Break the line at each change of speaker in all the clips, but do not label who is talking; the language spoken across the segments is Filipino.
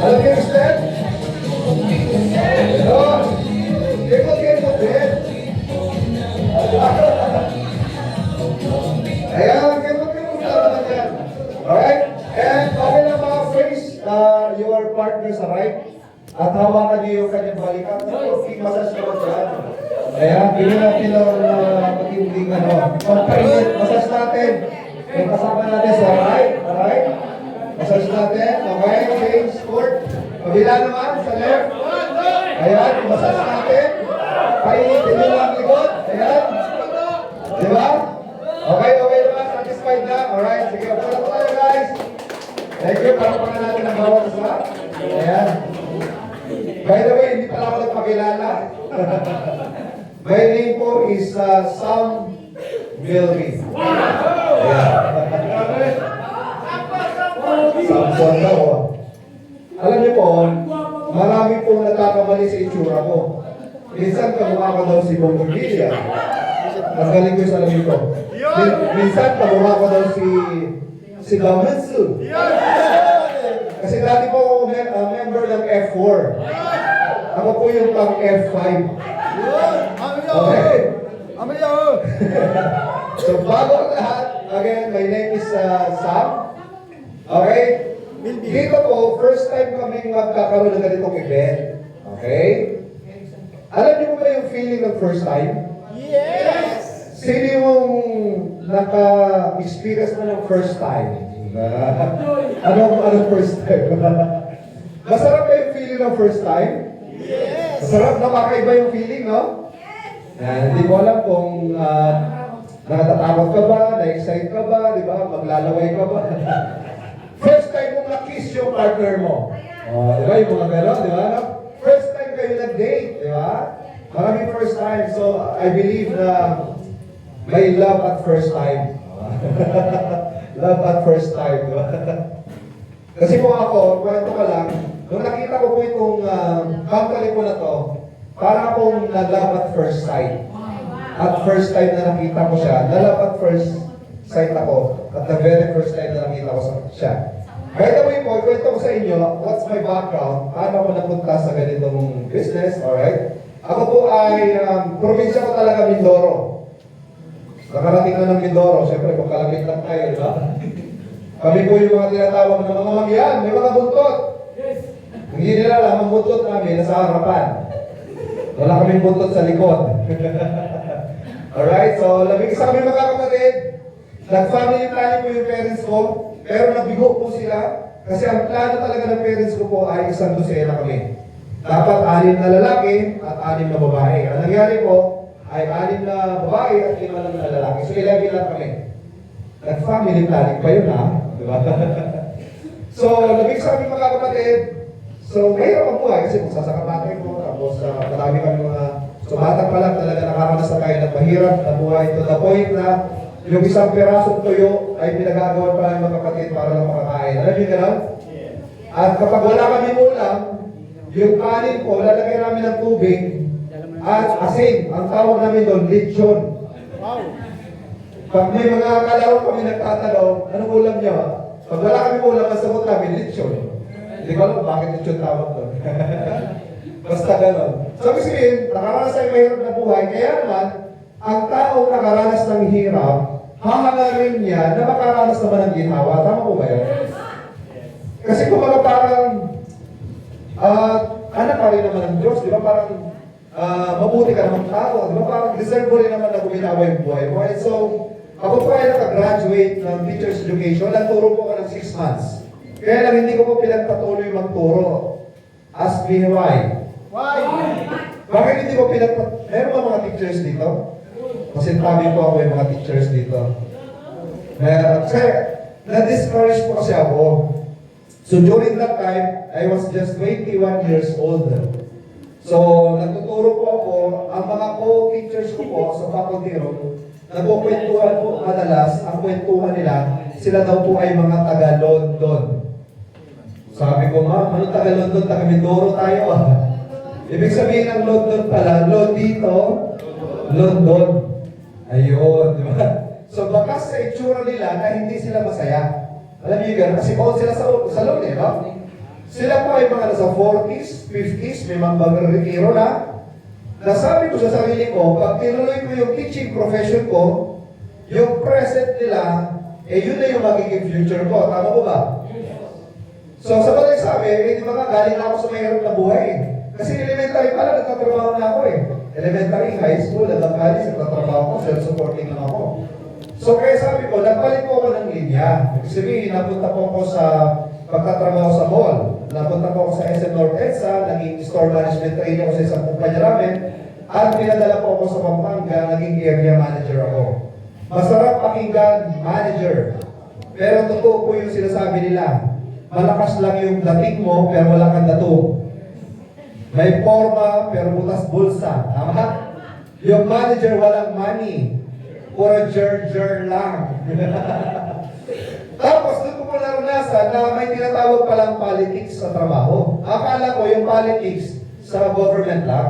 Alam niyo yung step? Ganon. Kemot din. Ayan, kemot naman yan. Alright? And okay lang mga friends, your partner sa right. At hawakan niyo yung kanyang balikat. King massage naman dyan. Ayan, bilhin natin ang matinding pampainit. Massage natin. Yung kasama natin sa right. Alright? Massage natin. Okay, change court. Kabila naman sa left. Ayan, massage natin. Painitin nyo lang likod. Ayan. Diba? Okay naman. Satisfied na. Alright, sige. Pala po tayo guys. Thank you. Parapakan natin ang bawat isa. Ayan. By the way, hindi pala ako nagpakilala. My name po is Sam Milby. Ayan. Samson daw. Alam niyo po, marami pong nagkakamali sa itsura ko. Minsan kamukha ko daw si Bongo Villa. Mas galing ko yung salamin ko. Minsan kamukha ko daw si Gamansu. Kasi dati po ako member ng F4. Ako po yung pang F5. Okay. So bago ang lahat, again, my name is Sam. Okay? Dito po, first time kaming magkakaroon ng ganitong event. Okay? Alam niyo ba yung feeling ng first time?
Yes!
Sino yung naka-experience na ng first time? Anong first time? Masarap ba yung feeling ng first time?
Yes!
Masarap na makaiba yung feeling, no? Hindi ko alam kung natatakot ka ba, na-excite ka ba, di ba? Maglalaway ka ba? First time mong na-kiss yung partner mo. Di ba? Yung mga gano'n, di ba? First time kayo nag-date, di ba? Maraming first time. So, I believe na may love at first time. Love at first time, di ba? Kasi po ako, kwento ko lang, nung nakita ko po itong company ko na to, para akong na-love at first sight. At first time na nakita ko siya, na-love at first sight ako. At the very first time na nakita ko siya. By the way po, kwento ko sa inyo, what's my background? Paano ako napunta sa ganitong business, alright? Ako po ay, probinsya ko talaga Mindoro. Nakarating na ng Mindoro, siyempre magkalapit lang tayo, di ba? Kami po yung mga tinatawag ng mga mangyan, may mga buntot. Hindi nila alam, ang buntot namin nasa harapan. Wala kaming buntot sa likod. Alright, so labing isa kami magkakapatid. Nag-family planning po yung parents ko, pero nabigo po sila. Kasi ang plano talaga ng parents ko po ay isang dosena kami. Dapat 6 na lalaki at 6 na babae. Ang nangyari po ay 6 na babae at 5 lang na lalaki. So 11 lang kami. Nag-family planning pa yun ha? Diba? So, labing isa kami magkakapatid. So, mahirap ang buhay kasi magsasaka natin ko. Tapos, marami kami mga bata pa lang talaga nakaranas na tayo ng mahirap na buhay to the point na yung isang pirasong tuyo ay pinagagawan pa ng mga kapatid para lang makakain. Alam niyo gano'n? At kapag wala kami ulam, yung kanin ko, lalagay namin ng tubig at asin. Ang tawag namin doon, lechon. Pag may mga kalaro kami nagtatanong, anong ulam niyo? Pag wala kami ulam, ang sagot namin, lechon. Hindi ko alam bakit lechon tawag doon. Basta gano'n. So, ibig sabihin, nakaranas tayo mahirap na buhay, kaya naman, ang taong nakaranas ng hirap, hahangarin niya na makaranas naman ng ginhawa. Tama po ba yun? Kasi kung mga parang, anak pa rin naman ng Diyos, di ba? Parang, mabuti ka naman tao, di ba? Parang deserve mo rin naman na guminawa yung buhay mo. And so, ako po ay nakagraduate ng teacher's education, nagturo po ako ng 6 months. Kaya lang hindi ko po pinagpatuloy magturo. Ask me why.
Why?
Bakit hindi ko meron ba mga teachers dito? Kasi tabi po ako yung mga teachers dito. Kasi, na-discourage po kasi ako. So during that time, I was just 21 years old. So, nagtuturo po ako, ang mga co-teachers ko po sa faculty room, nagkukwentuhan po madalas, ang kwentuhan nila, sila daw po ay mga taga-London. Sabi ko, ma'am, ano taga-London? Taga-Mindoro tayo ah. Ibig sabihin ng London pala, dito, London. Ayun, di ba? So bakas sa itsura nila na hindi sila masaya. Alam niyo yun, kasi bawal sila sa salon eh, no? Sila po ay mga nasa 40s, 50s, may mga bagang retiro na. Nasabi ko sa sarili ko, pag tinuloy ko yung teaching profession ko, yung present nila, yun na yung magiging future ko. Tama po ba? So sa bagay sabi, di ba nga, galing na ako sa mahirap na buhay. Kasi elementary pala, nagtatrabaho na ako eh. Elementary, high school, hanggang college, nagtatrabaho ko, self-supporting lang ako. So kaya sabi ko, nagpalit po ako ng linya. Ibig sabihin, napunta po ako sa pagtatrabaho sa mall. Napunta po ako sa SM North EDSA, naging store management trainer ako sa isang kumpanya namin, at pinadala po ako sa Pampanga, naging area manager ako. Masarap pakinggan, manager. Pero totoo po yung sinasabi nila. Malakas lang yung dating mo, pero wala kang dato. May forma, pero butas bulsa. Tama? Yung manager walang money. Puro jer-jer lang. Tapos, doon ko po naranasan na may tinatawag palang politics sa trabaho. Akala ko yung politics sa government lang.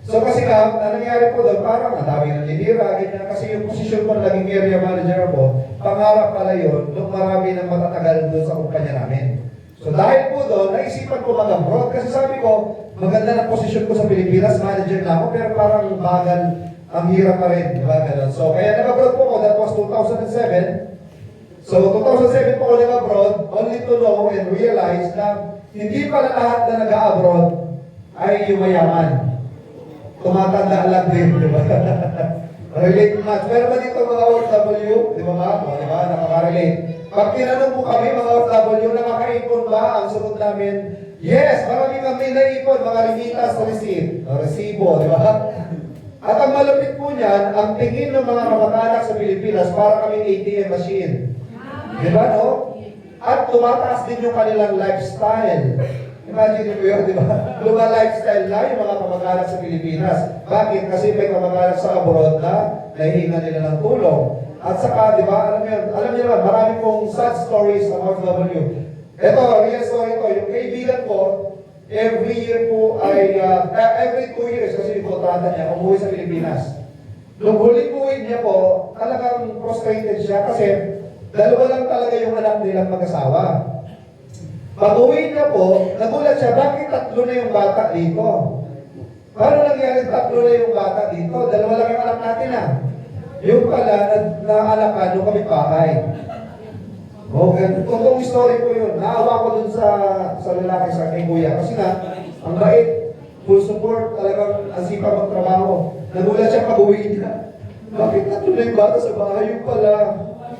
So kasi nga, nangyari po doon, parang madami ng linira, ganyan. Kasi yung posisyon ko na naging area manager ako, pangarap pala yun, nung marami ng matatagal doon sa kumpanya namin. So dahil po doon, naisipan ko mag-abroad. Kasi sabi ko, maganda na posisyon ko sa Pilipinas, manager na ako, pero parang bagal, ang hirap pa rin, di ba? Ganun. So kaya nag-abroad po ako, that was 2007. So 2007 po ako nag-abroad, only to know and realize na hindi pala lahat na nag-abroad ay yumayaman. Tumatanda lang din, di ba? Relate much. Pero ba dito mga OFW, di ba ba? O, di ba? Nakaka-relate. Pag tinanong po kami mga OFW, nakakaipon ba? Ang sagot namin, yes, marami kami naipon, mga remittance receipt, resibo, di ba? At ang malapit po niyan, ang tingin ng mga kamag-anak sa Pilipinas, para kaming ATM machine. Di ba, no? At tumataas din yung kanilang lifestyle. Imagine mo yun, di ba? Luma lifestyle na yung mga kamag-anak sa Pilipinas. Bakit? Kasi may kamag-anak sa abroad na nahihinga nila ng tulong. At saka, di ba, alam niyo naman, marami pong sad stories ng OFW. Ito, real story ko. Yung kaibigan ko, every year po ay, every 2 years, kasi yung kontrata niya, umuwi sa Pilipinas. Nung huling uwi niya po, talagang frustrated siya kasi dalawa lang talaga yung anak nilang mag-asawa. Pag-uwi niya po, nagulat siya, bakit tatlo na yung bata dito? Paano nangyari tatlo na yung bata dito? Dalawa lang yung anak natin Yung pala, naalakan nung kami bahay. Totoong story po yun. Naawa ko dun sa lalaki sa aking kuya. Kasi nga, ang bait, full support, talagang asipa magtrabaho. Nagulat siya pag-uwi niya. Bakit tatlo na yung bata sa bahay? Yung pala,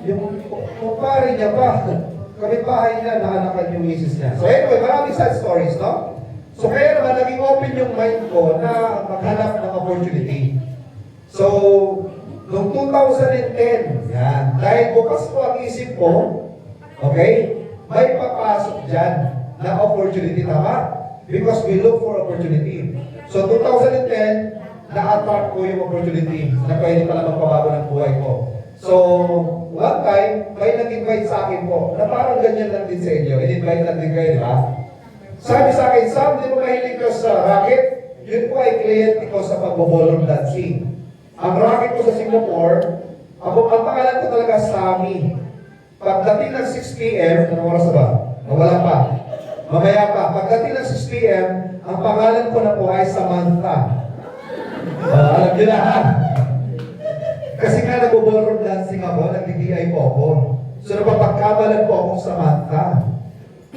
yung kumpare niya pa. Kapit-bahay niya, naanakan yung misis niya. So anyway, maraming sad stories, no? So kaya naman, naging open yung mind ko na maghanap ng opportunity. So, noong 2010, yan, dahil bukas po ang isip ko, okay, may papasok dyan na opportunity, tama? Because we look for opportunity. So 2010, na-attract ko yung opportunity na pwede pala magpabago ng buhay ko. So, one time, may nag-invite sa akin po, na parang ganyan lang din sa inyo. In-invite lang din kayo, di ba? Sabi sa akin, Sam, di mo mahilig ka sa racket? Yun po ay client ko sa pagbo-ballroom dancing. Ang racket ko sa Singapore, ang pangalan ko talaga Sammy. Pagdating ng 6 p.m., anong oras na ba? Wala pa. Mamaya pa. Pagdating ng 6 p.m., ang pangalan ko na po ay Samantha. Alam niyo na, ha? Kasi nga nag-ballroom dancing ako, nag-DI po ako. So napapagkamalan po akong Samantha.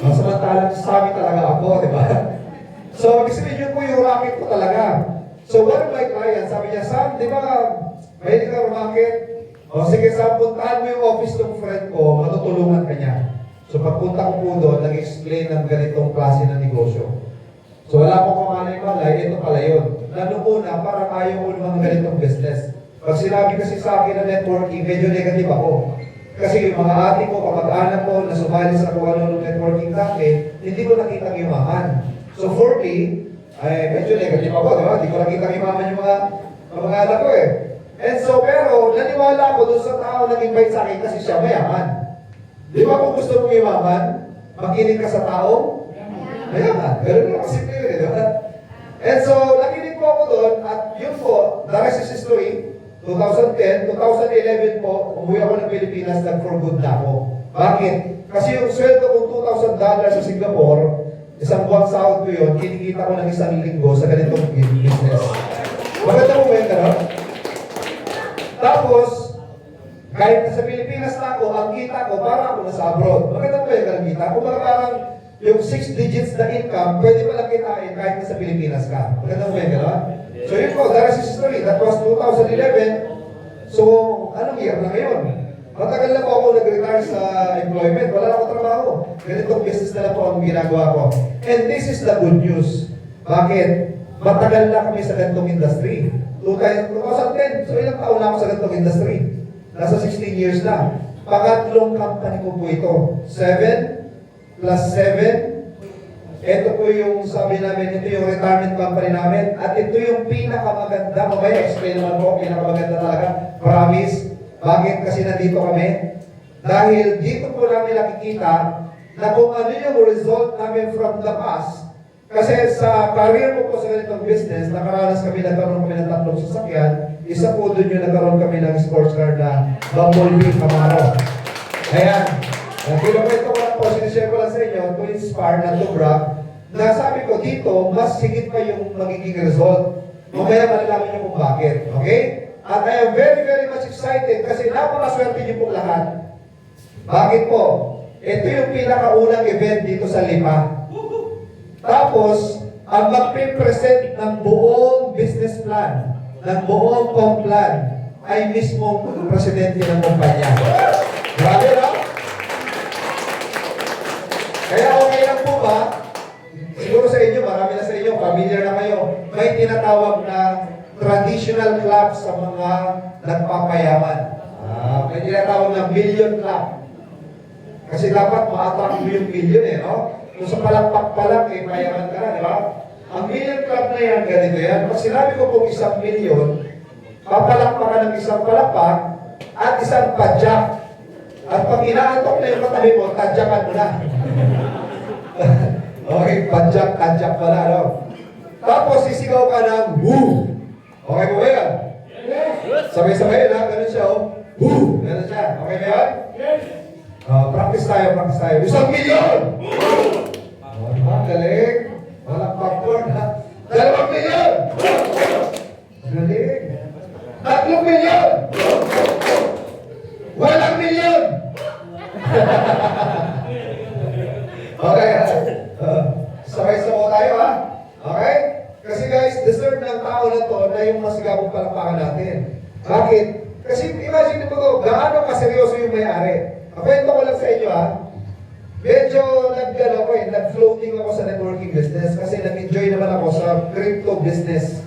Samantalang Sammy talaga ako, di ba? So, ibig sabihin yun po yung racket ko talaga. So, one of my clients, sabi niya, Sam, di ba, mahilig ka racket? O sige, Sam, puntahan mo yung office ng friend ko, matutulungan ka niya. So, pagpunta ko po doon, nag-explain ng ganitong klase ng negosyo. So, wala akong kamalay-malay, ito pala yun. Lalo una, parang ayaw ko ng ganitong business. Pag sinabi kasi sa akin na networking, medyo negative ako. Kasi yung mga ate ko, kamag-anak ko, na sumali sa kung ano ng networking dati, hindi ko nakita yumaman. So for me, ay medyo negative ako, di ba? Hindi ko nakita yumaman yung mga kamag-anak ko eh. And so, pero, naniwala ako doon sa tao nag-invite sa akin kasi siya mayaman. Di ba kung gusto mong yumaman, makinig ka sa tao? Mayaman. Pero hindi ako simple yun, di ba? And so, nakinig po ako doon, at yun po, the rest is history. 2010, 2011 po, umuwi ako ng Pilipinas, nag-for good na ako. Bakit? Kasi yung sweldo kong $2,000 sa Singapore, isang buwang sahod ko yun, kinikita ko ng isang linggo sa ganitong business. Maganda mo ba yun, gano'n? Tapos, kahit sa Pilipinas na ako, ang kita ko, parang ako nasa abroad. Maganda mo ba yung ganun kita? Kung parang yung 6 digits na income, pwede pa lang kitain kahit nasa Pilipinas ka. Maganda mo ba yung gano'n? So yun po, that is history. That was 2011. So, anong year na ngayon? Matagal na po ako nag-retire sa employment. Wala na akong trabaho. Ganitong business na lang po ang ginagawa ko. And this is the good news. Bakit? Matagal na kami sa ganitong industry. 2010, so ilang taon na ako sa ganitong industry? Nasa 16 years na. Pangatlong company ko po ito. 7 plus 7. Ito po yung sabi namin, ito yung retirement company namin. At ito yung pinakamaganda. Mamaya explain naman po, pinakamaganda talaga. Promise. Bakit? Kasi nandito kami. Dahil dito po namin nakikita na kung ano yung result namin from the past. Kasi sa career ko po sa ganitong business, nagkaroon kami ng 3 sasakyan. Isa po doon yung nagkaroon kami ng sports car na Bumblebee Camaro. Ayan. Kinukwento ko lang po, sinishare ko lang sa inyo, to inspire na to brag, na sabi ko dito, mas higit pa yung magiging result. Mamaya malalaman nyo kung bakit. Okay? At I am very, very much excited kasi napakaswerte niyo po lahat. Bakit po? Ito yung pinakaunang event dito sa Lima. Tapos, ang magpipresent ng buong business plan, ng buong complan, ay mismong presidente ng kumpanya. Grabe, no? Kaya okay lang po ba? Siguro sa inyo, marami na sa inyo, familiar na kayo. May tinatawag na traditional club sa mga nagpapayaman. May tinatawag na million club. Kasi dapat ma-attract mo yung million no? Kung sa palakpak pa lang, mayaman ka na, di ba? Ang million club na yan, ganito yan. Pag sinabi ko kung 1 million, papalakpak ka ng isang palakpak at isang padyak. At pag inaantok na yung katabi mo, tadyakan mo na. Okay, padyak pala, no? Tapos sisigaw ka ng woo! Okay po ba yan?
Yes.
Sabay-sabay na, ganun siya, oh. Woo! Ganun siya. Okay ba yan?
Yes.
Practice tayo. 1 million! Diba? Galing. Walang popcorn, ha? 2 million! Galing. 3 million! 1 million! Okay, sabay-sabay tayo, ha? Okay? Kasi guys, deserve ng tao na to na yung masigabong palakpakan natin. Bakit? Kasi imagine mo to, gaano kaseryoso yung may-ari. Kapento ko lang sa inyo, ha? Medyo nag-floating ako sa networking business kasi nag-enjoy naman ako sa crypto business.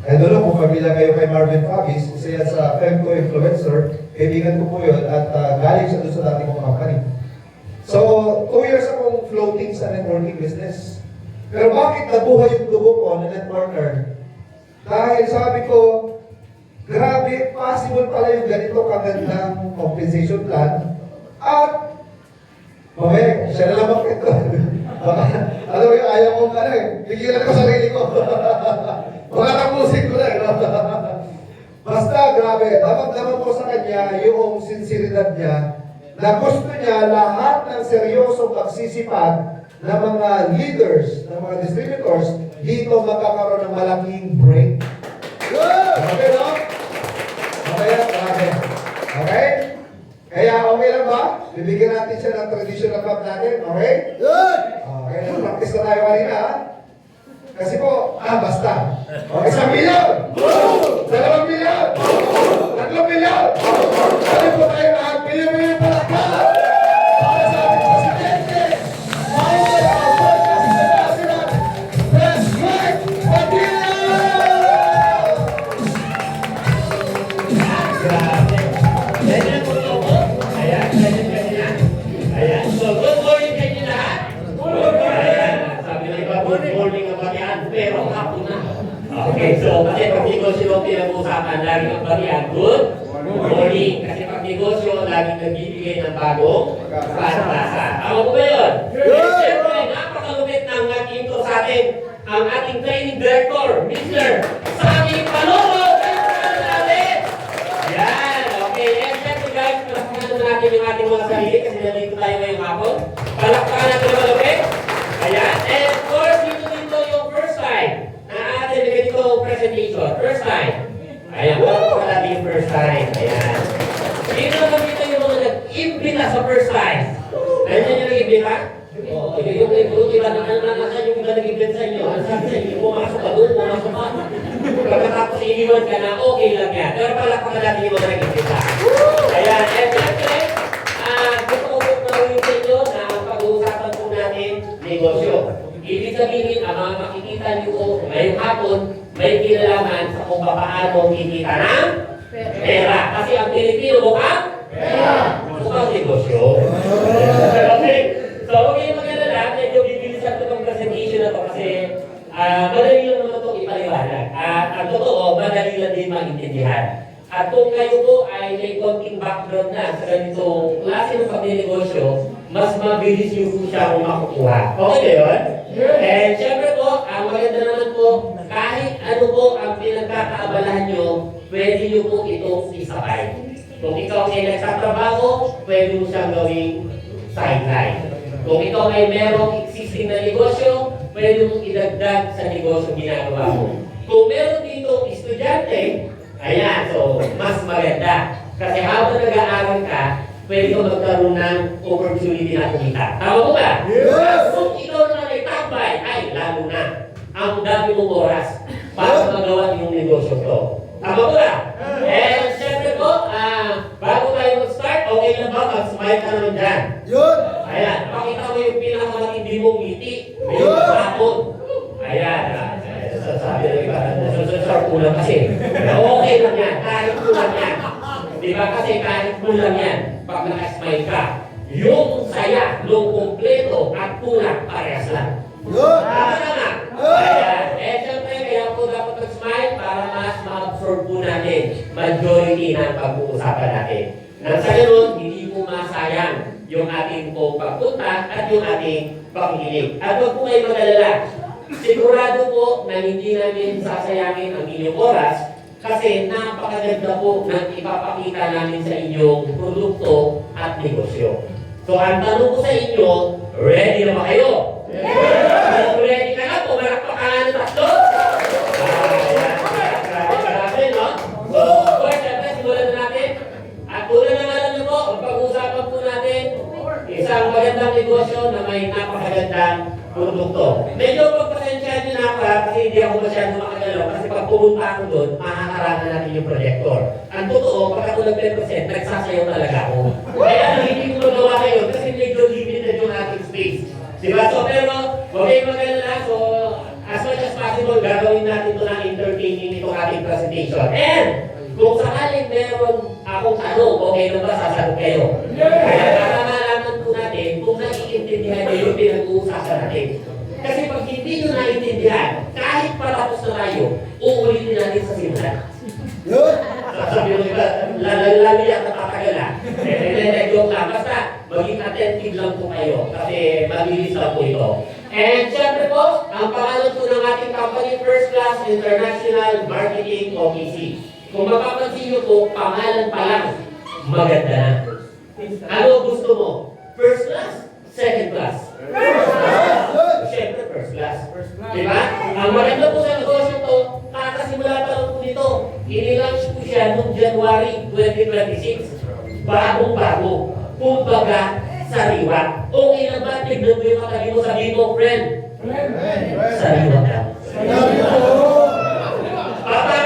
I don't know kung familiar kayo kay Marvin Fabis, isa yan sa crypto influencer. Kaibigan ko po yun at galing siya doon sa dating kong company. So, 2 years akong floating sa networking business. Pero bakit nabuhay yung dugo ko na networker? Dahil sabi ko, grabe, possible pala yung ganito kagandang compensation plan. At, mamaya, siya na lang bakit ko. Alam mo yung ayaw ko ka na pigilan ko sarili ko. Baka tapusin ko na Basta, grabe, damang-damang ko sa kanya yung sinseridad niya na gusto niya lahat ng seryosong pagsisipag ng mga leaders, ng mga distributors, dito magkakaroon ng malaking break. Okay, no? Okay, grabe. Okay? Kaya okay lang ba? Bibigyan natin siya ng traditional cup natin, okay?
Good.
Okay, nag-practice na tayo kanina, ha? Kasi po, basta. Okay, 1 million! 2 million! 3 million! Ano po tayo lahat? Million palaka! Para sa ating presidente! Mayor of Podcast International! President Padilla!
Grabe. Ganyan po ito po. Ayan, ganyan. Ayan. So, good morning sa inyo lahat. Good morning. Ayan. Sabi ng iba, good morning ang batian, pero hapon na. Okay, so, kasi pag negosyo ang pinag-usapan, lagi ang batian, good morning. Kasi pag negosyo, lagi nagbibigay ng bagong pag-asa. Tama po ba yun?
Good.
Siyempre, napakalupit ng ating ito sa atin, ang ating training director, Mr. Sammy Paloro. natin yung ating mga sarili kasi nandito tayo ngayong hapon. Palakpakan natin na malapit. Ayan. And of course, dito yung first time na atin na ganito presentation. First time. Ayan, palakpakan natin yung first time. Ayan. Dito naman dito yung mga nag-imbita sa first time. Nandiyan yung nag-imbita? Oo, yung iba na nasaan yung iba nag-imbita sa inyo. Ang sabi sa inyo, pumasok ka doon, pumasok ka. Pagkatapos iniwan ka na, okay lang yan. Pero palakpakan natin yung mga nag-imbita. Ayan, and syempre, gusto ko po marawin sa inyo na pag-uusapan po natin negosyo. Ibig sabihin, ang mga makikita niyo po ngayong hapon, may kinalaman sa kung paano kikita ng pera. Kasi ang Pilipino mukhang pera. Mukhang negosyo. Okay? So, huwag kayong mag-alala. Medyo bibilisan ko itong presentation na ito kasi madali lang naman itong ipaliwanag. At ang totoo, madali lang din maintindihan. At kung kayo po ay may konting background na sa ganitong klase ng pagninegosyo, mas mabilis nyo po siyang makukuha. Okay ba yun? And syempre po, ang maganda naman po, kahit ano po ang pinagkakaabalahan nyo, pwede nyo po itong isabay. Kung ikaw ay nagtatrabaho, pwede mo siyang gawing sideline. Kung ikaw ay merong existing na negosyo, pwede mong idagdag sa negosyo ginagawa mo. Kung meron dito estudyante, ayan, so mas maganda. Kasi habang nag-aaral ka, pwede kang magkaroon ng opportunity na kumita. Tama mo ba?
Yes!
Kung ikaw naman ay tambay, ay lalo na. Ang dami mong oras para magawa yung negosyo to. Tama mo ba? And syempre po, bago tayo mag-start, okay lang ba? Mag-smile ka naman dyan.
Yun!
Ayan, pakita mo yung pinakamatindi mong ngiti. Yung hapon. Ayan, sabi ng iba, sharp kulang kasi. Okay lang yan, kahit kulang yan. Diba kasi kahit kulang yan, pag naka-smile ka, yung saya, yung kumpleto at kulang, parehas lang.
Yun!
Tama na. Ayan, eh syempre, kaya po dapat mag-smile para mas ma-absorb po natin majority ng pag-uusapan natin. Nang sa ganun, hindi po masayang yung ating pong pagpunta at yung ating pakikinig. At huwag po kayo mag-alala. Sigurado po na hindi namin sasayangin ang inyong oras kasi napakaganda po ng ipapakita namin sa inyong produkto at negosyo. So ang tanong ko sa inyo, ready na ba kayo? Yes! Ready ka na po? Malakpakan ng tatlo? Grabe, no? So, syempre, simulan na natin. At una na nga lang po, pag-uusapan po natin isang magandang negosyo na may napakagandang produkto. Medyo pagpasensyahan nyo na ako kasi hindi ako masyadong makagalaw kasi pag pumunta ako doon, makakarangan natin yung projector. Ang totoo, pag ako nag-10%, nagsasayaw talaga ako. Kaya hindi ko magawa ngayon kasi medyo limited yung ating space. Diba? So, pero, huwag kayong mag-alala. So, as much as possible, gagawin natin ito ng entertaining itong ating presentation. And, kung sakaling meron akong tanong, okay na ba sasagot kayo? Kaya para malaman po natin kung naiintindihan niyo yung pinag-uusapan natin. Kasi pag hindi nyo naiintindihan, kahit patapos na tayo, uulitin natin sa simulan.
Yun!
Sabi mo iba, lalo yan natatagala. Joke lang. Basta, maging attentive lang po kayo. Kasi mabilis lang po ito. And syempre po, ang pangalan po ng ating company, First Class International Marketing OPC. Kung mapapansin nyo po, pangalan pa lang, maganda na. Ano gusto mo? First class? Second class?
First class!
Siyempre, first class. Diba? Ang maganda po sa negosyo to, kakasimula pa lang po nito. Inilaunch po siya noong January 2026. Bagong-bago. Kumbaga, sariwa. Okay na ba? Tignan mo yung katabi mo, sabihin mo, friend. Sariwa ka.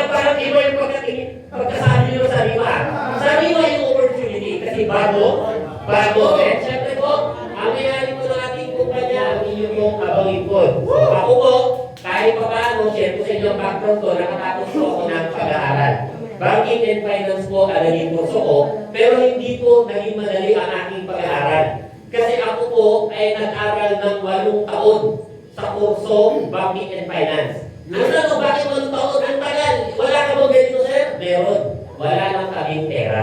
Parang iba yung pagkasabi nyo sa sariwa. Sariwa yung opportunity kasi bago. And syempre po, ang mayari po ng ating kumpanya, ang inyong yung abangipon. So ako po, kahit pa paano, share po sa inyo ang background ko, nakatapos po ako ng pag-aaral. Banking and finance po ang naging kurso ko, pero hindi po naging madali ang aking pag-aaral. Kasi ako po ay nag-aral ng 8 taon sa kursong Banking and Finance. Ang tanong, bakit 8 taon? Ang tagal. Wala ka bang ganito, sir? Meron. Wala nang kaming pera.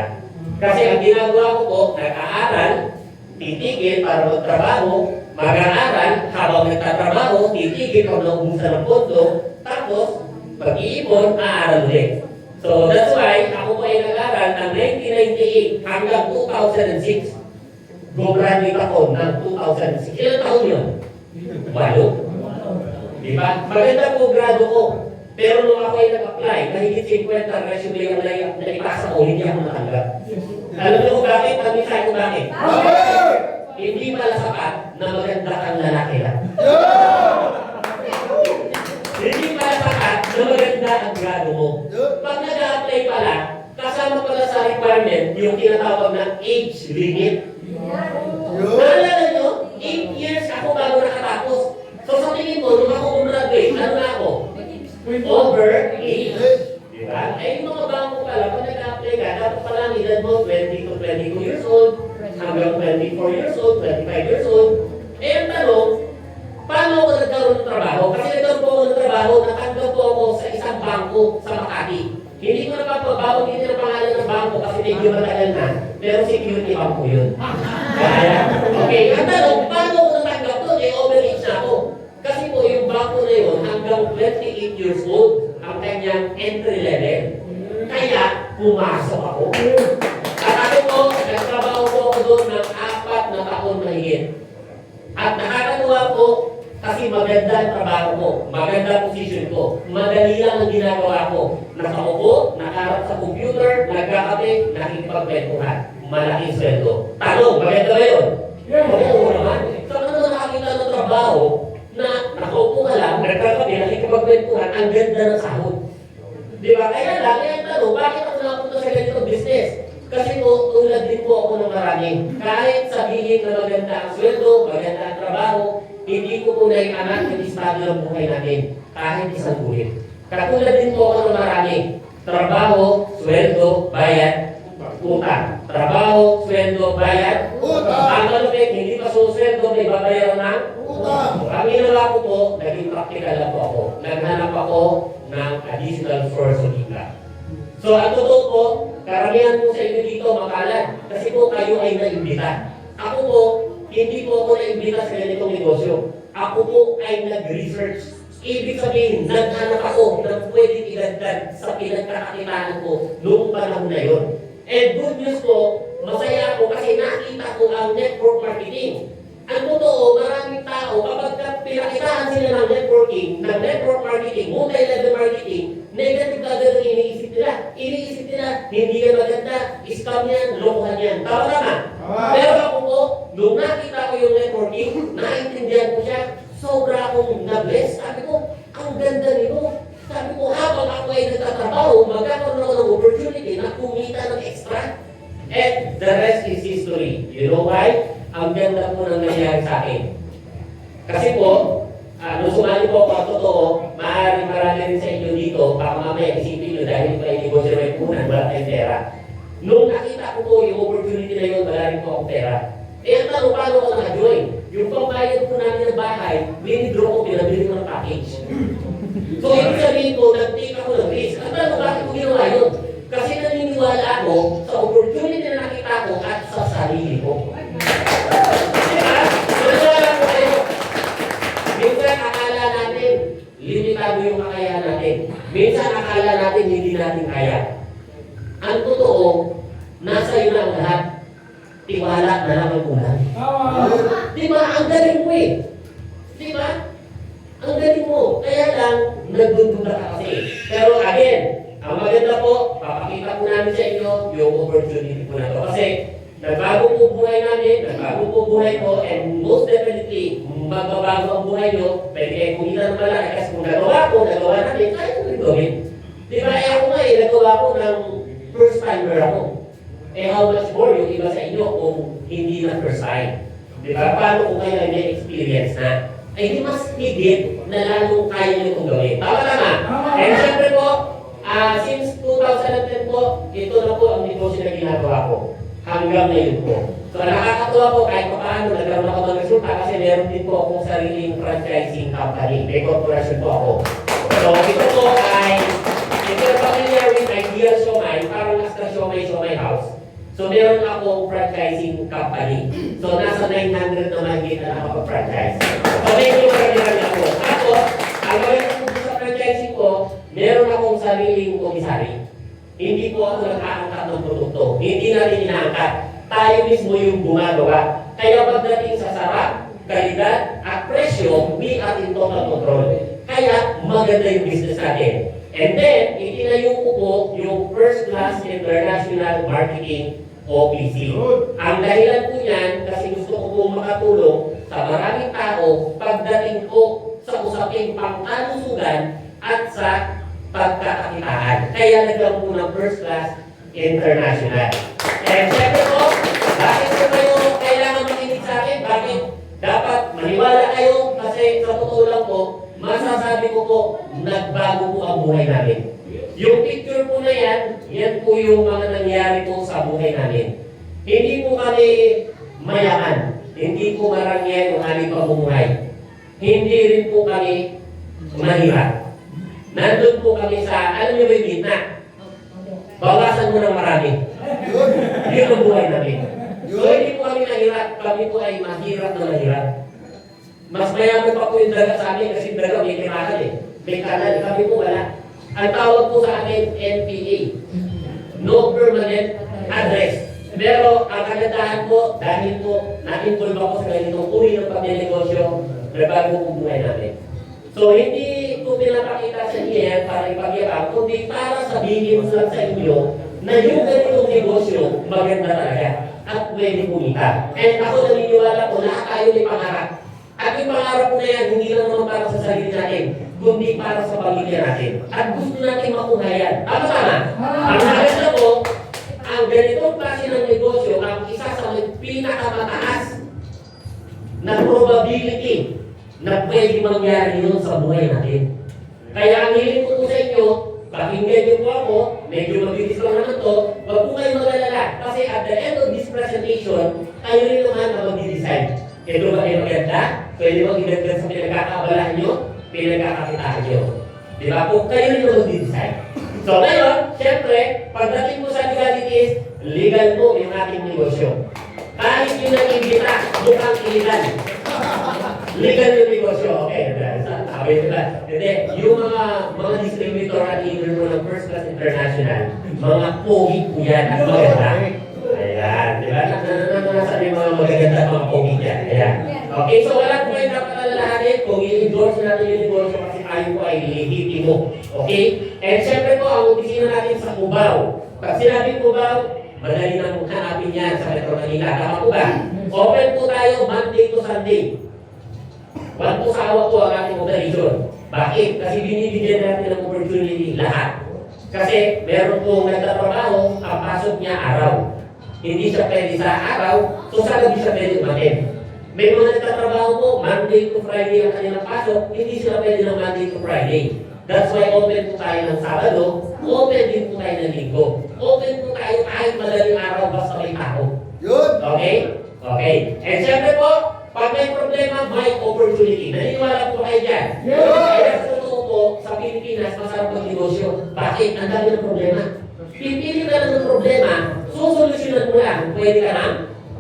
Kasi ang ginagawa ko po, nag-aaral, titigil para magtrabaho, mag-aaral, habang nagtatrabaho, titigil pag naubusan ng pondo, tapos, pag-iipon, aaral ulit. So that's why ako po ay nag-aral ng 1998 hanggang 2006. Go-graduate ako ng 2006. Ilang taon yun? 8. Diba? Maganda po grado ko. Pero nung ako ay nag-apply, mahigit 50 resume ang naipasa ko, hindi ako natanggap. Alam niyo kung bakit? Pag-isay ko bakit? Hindi pala sapat na maganda kang lalaki lang. Hindi pala sapat na maganda ang grado mo. Pag nag-apply pala, kasama pala sa requirement yung tinatawag na age limit. Naalala nyo, 8 years ako bago nakatapos. So sa tingin mo, nung ako gumraduate, ano na ako? Over 8. Diba? Eh yung mga bangko pala, pag nag-apply ka, dapat pala ang edad mo 20 to 22 years old, hanggang 24 years old, 25 years old. Eh ang tanong, paano ako nagkaroon ng trabaho? Kasi nagkaroon po ako ng trabaho, natanggap po ako sa isang bangko sa Makati. Hindi ko napapabawag hindi na pangalan ng bangko kasi medyo matagal na, pero security bank po yun. Kaya, okay, ang tanong, paano ako natanggap doon? Eh, overage na ako. Kasi po yung bangko na yun, hanggang 28 years old, ang kanyang entry level. Kaya, pumasok ako. At ako po, nagtrabaho po ako doon ng 4 na taon mahigit. At nakakatuwa po, kasi maganda ang trabaho ko, maganda ang position ko, madali lang ang ginagawa ko. Nakaupo, nakaharap sa computer, nagkakape, nakikipagkwentuhan. Malaking sweldo. Tanong, maganda ba yun? Oo naman. So ano nakakita ng trabaho na nakaupo ka lang, nagkakape, nakikipagkwentuhan, ang ganda ng sahod. Di ba? Kaya lang, ang tanong, bakit ako nakapunta sa ganitong business? Kasi po, tulad din po ako ng marami. Kahit sabihin na maganda ang sweldo, maganda ang trabaho, hindi ko po naianak yung estado ng buhay natin. Kahit isang bulit. Katulad din po ako ng marami. Trabaho, sweldo, bayad, utang. Trabaho, sweldo, bayad, utang. Ang malupit, hindi pa sweldo, may babayaran ng utang. Ang ginawa ko po, naging practical lang po ako. Naghanap ako ng additional source of income. So, ang totoo po, karamihan po sa inyo dito makalan. Kasi po kayo ay naimbita. Ako po, hindi po ako naimbita sa ganitong negosyo. Ako po ay nag-research. Ibig sabihin, naghanap ako ng pwedeng idagdag sa pinagkakakitaan ko noong panahon na yun. And good news po, masaya ako kasi nakita ko ang network marketing. Ang totoo, maraming tao, kapag pinakitaan sila ng network marketing, multi-level marketing, negative agad ang iniisip nila. Iniisip nila, hindi yan maganda, scam yan, lokohan yan. Tama. Pero ako po, nung nakita ko yung networking, naintindihan ko siya, sobra akong na-bless. Sabi ko, ang ganda nito. Sabi ko, habang ako ay nagtatrabaho, magkakaroon ako ng opportunity na kumita ng extra. And the rest is history. You know why? Ang ganda po ng nangyari sa akin. Kasi po, nung sumali po ako, totoo, maaaring marami rin sa inyo dito, baka mamaya isipin nyo dahil pa yung negosyo na ipunan, wala tayong pera. Nung nakita ko po yung opportunity na yun, wala rin po akong pera. Eh, ang tanong, paano ako naka-join? Yung pambayad po namin ng bahay, winidraw ko, pinabili ko ng package. So, ibig sabihin ko, nag-take ako ng risk. Ang tanong, bakit ko ginawa yun? Kasi naniniwala ako sa opportunity na nakita ko at sa sarili ko. Diba? Naniniwala ko kayo. Minsan akala natin, limitado yung kakayahan natin. Minsan akala natin, hindi natin kaya. Ang totoo, nasa iyo na ang lahat. Tiwala na lang ang ulan. Diba? Ang galing mo eh. Diba? Ang galing mo. Kaya lang, nagdudula ka kasi. Pero again, ang maganda po, papakita po namin sa inyo yung opportunity po na to. Kasi nagbago po buhay namin, nagbago po buhay ko, and most definitely, magbabago ang buhay nyo, pwede kayo kumita ng malaki. Kasi kung nagawa namin, kaya ko rin gawin. Diba? Eh ako nga eh, nagawa ko ng first timer ako. Eh how much more yung iba sa inyo kung hindi na first time? Diba? Paano kung kayo ay may experience na? Eh di mas higit na lalong kaya nyo itong gawin. Tama. And syempre po, since 2010 po, ito na po ang negosyo na ginagawa ko. Hanggang ngayon po. So nakakatuwa po kahit pa paano nagkaroon ako ng resulta kasi meron din po akong sariling franchising company. May corporation po ako. So ito po ay, if you're familiar with Ideal Siomai, parang Astra Siomai House. So meron akong franchising company. So nasa 900 na mahigit na nakapag-franchise. So medyo marami ako. Tapos, ang gawin ko sa franchising ko, meron akong sariling komisari. Hindi po ako nag-aangkat ng produkto. Hindi natin inaangkat. Tayo mismo yung gumagawa. Kaya pagdating sa sarap, kalidad, at presyo, we are in total control. Kaya maganda yung business natin. And then, itinayo ko po yung First Class International Marketing OPC. Ang dahilan po niyan, kasi gusto ko po makatulong sa maraming tao pagdating po sa usaping pangkalusugan at sa pagkakakitaan. Kaya nagkaroon po ng First Class International. And syempre po, bakit po kayo kailangan makinig sa akin? Bakit dapat maniwala kayo? Kasi sa totoo lang po, masasabi ko po, nagbago po ang buhay namin. Yung picture po na yan po yung mga nangyari po sa buhay namin. Hindi po kami mayaman. Hindi po marangyan yung aming pamumuhay. Hindi rin po kami mahirap. Nandun po kami sa, alam niyo ba yung gitna? Bawasan mo ng marami.
Yun.
Yun ang buhay namin. So hindi po kami mahirap. Kami po ay mahirap na mahirap. Mas mayaman pa po yung daga sa amin kasi daga may tirahan eh. May kanal. Kami po wala. Ang tawag po sa amin, NPA. No Permanent Address. Pero ang kagandahan po, dahil po na-involve ako sa ganitong uri ng pagnenegosyo, nagbago po buhay namin. So hindi ko pinapakita sa inyo yan para ipagyabang, kundi para sabihin lang sa inyo na yung ganitong negosyo maganda talaga at pwede kumita. And ako naniniwala po, lahat tayo may pangarap. At yung pangarap po na yan, hindi lang naman para sa sarili natin, kundi para sa pamilya natin. At gusto natin makuha yan. Tama? Ang maganda po, ang ganitong klase ng negosyo, ang isa sa pinakamataas na probability na pwede mangyari yun sa buhay natin. Kaya ang hiling ko po sa inyo, pakinggan niyo po ako, medyo mabilis lang naman to, wag po kayo mag-alala. Kasi at the end of this presentation, kayo rin naman na mag-decide. Ito ba kayo maganda? Pwede mag-idagdag sa pinagkakaabalahan nyo, pinagkakakitaan nyo. Di ba po? Kayo rin na mag-decide. So ngayon, syempre, pagdating po sa legalities, legal po yung ating negosyo. Kahit yung nag-imbita, mukhang illegal. Legal yung negosyo, okay. Sabi nila, hindi, yung mga distributor at dealer mo ng First Class International, mga pogi po yan at maganda. Ayan, di ba? Nasa yung mga magaganda at mga pogi yan. Ayan. Okay, so wala po kayo dapat alalahanin kung i-endorse natin yung negosyo kasi tayo po ay legitimo. Okay? And syempre po, ang opisina natin sa Cubao. Pag sinabing Cubao, madali nang hanapin yan sa Metro Manila. Tama po ba? Open po tayo Monday to Sunday. Wag po sa awa po ang ating operation. Bakit? Kasi binibigyan natin ng opportunity lahat. Kasi meron pong nagtatrabaho, ang pasok niya araw. Hindi siya pwede sa araw, so sa gabi siya pwede umatin. May mga nagtatrabaho po, Monday to Friday ang kanilang pasok, hindi sila pwede ng Monday to Friday. That's why open po tayo ng Sabado, open din po tayo ng Linggo. Open po tayo kahit madaling araw basta may tao.
Yun.
Okay? Okay. And syempre po, pag may problema, may opportunity. Naniniwala po kayo dyan. Kaya sa totoo po, sa Pilipinas, masarap ang negosyo. Bakit? Ang dami ng problema. Pipili ka lang ng problema, susolusyonan mo lang, pwede ka nang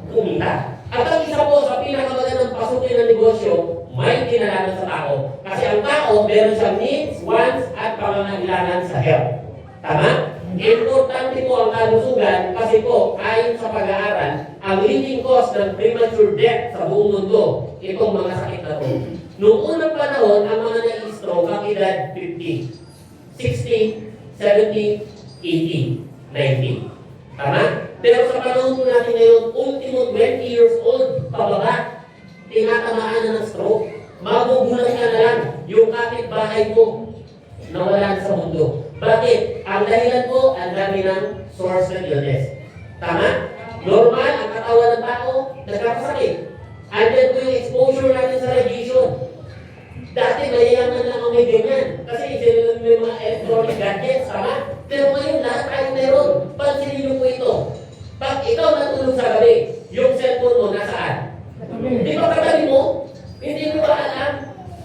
kumita. At ang isa po sa pinakamagandang pasukin ng negosyo, may kinalaman sa tao. Kasi ang tao, meron siyang needs, wants, at pangangailangan sa health. Tama? Importante po ang kalusugan kasi po, ayon sa pag-aaral, ang leading cause ng premature death sa buong mundo, itong mga sakit na ito. Noong unang panahon, ang mga na-stroke ang edad 50, 60, 70, 80, 90. Tama? Pero sa panahon po natin ngayon, ultimo 20 years old, pababa, tinatamaan na ng stroke. Magugulat ka na lang yung kapitbahay mo na wala na sa mundo. Bakit? Ang dahilan po, ang dami ng source ng illness. Tama? Normal, ang katawan ng tao, nagkakasakit. Andyan po yung exposure natin sa radiation. Dati, mayayaman lang ang may ganyan. Kasi may mga electronic gadgets, tama? Pero ngayon, lahat tayo meron. Pansinin niyo po ito. Pag ikaw natulog sa gabi, yung cellphone mo nasaan? Di ba katabi mo? Hindi mo ba alam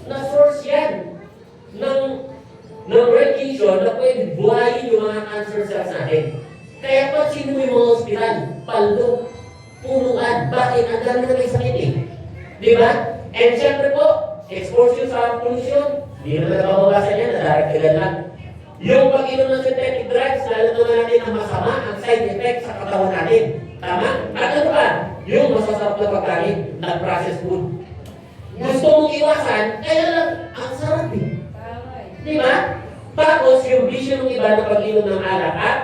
na source yan ng radiation na pwede buhayin yung mga cancer cells natin. Kaya pansinin mo yung mga hospital, paldo, punuan, bakit? Ang dami na may sakit eh. Di ba? And syempre po, exposure sa pollution, hindi na nagbabawasan yan, nadaragdagan lang. Yung pag-inom ng synthetic drugs, lalo naman natin ang masama ang side effect sa katawan natin. Tama? At ano ba? Yung masasarap na pagkain, na-processed food. Gusto mong iwasan, kaya lang, ang sarap eh. Di ba? Tapos, yung vision ng iba na pag-inom ng alak at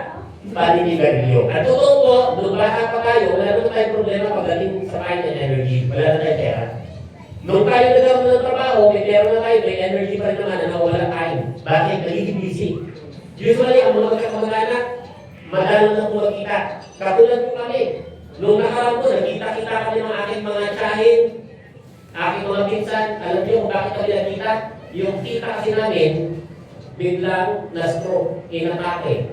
paninigarilyo. At totoo po, nung bata pa tayo, wala naman tayong problema pagdating sa kain ng energy. Wala na tayong pera. Nung tayo nagkaroon ng trabaho, may pera na tayo, may energy pa rin naman na nawala tayo. Bakit? Nagiging busy. Usually, ang mga magkakamag-anak, madalo na po magkita. Katulad po kami. Nung nakaraan po, nakita-kita kami ng aking mga tsahin, aking mga pinsan. Alam niyo kung bakit kami nakita? Yung kita kasi namin, biglang na-stroke, inatake.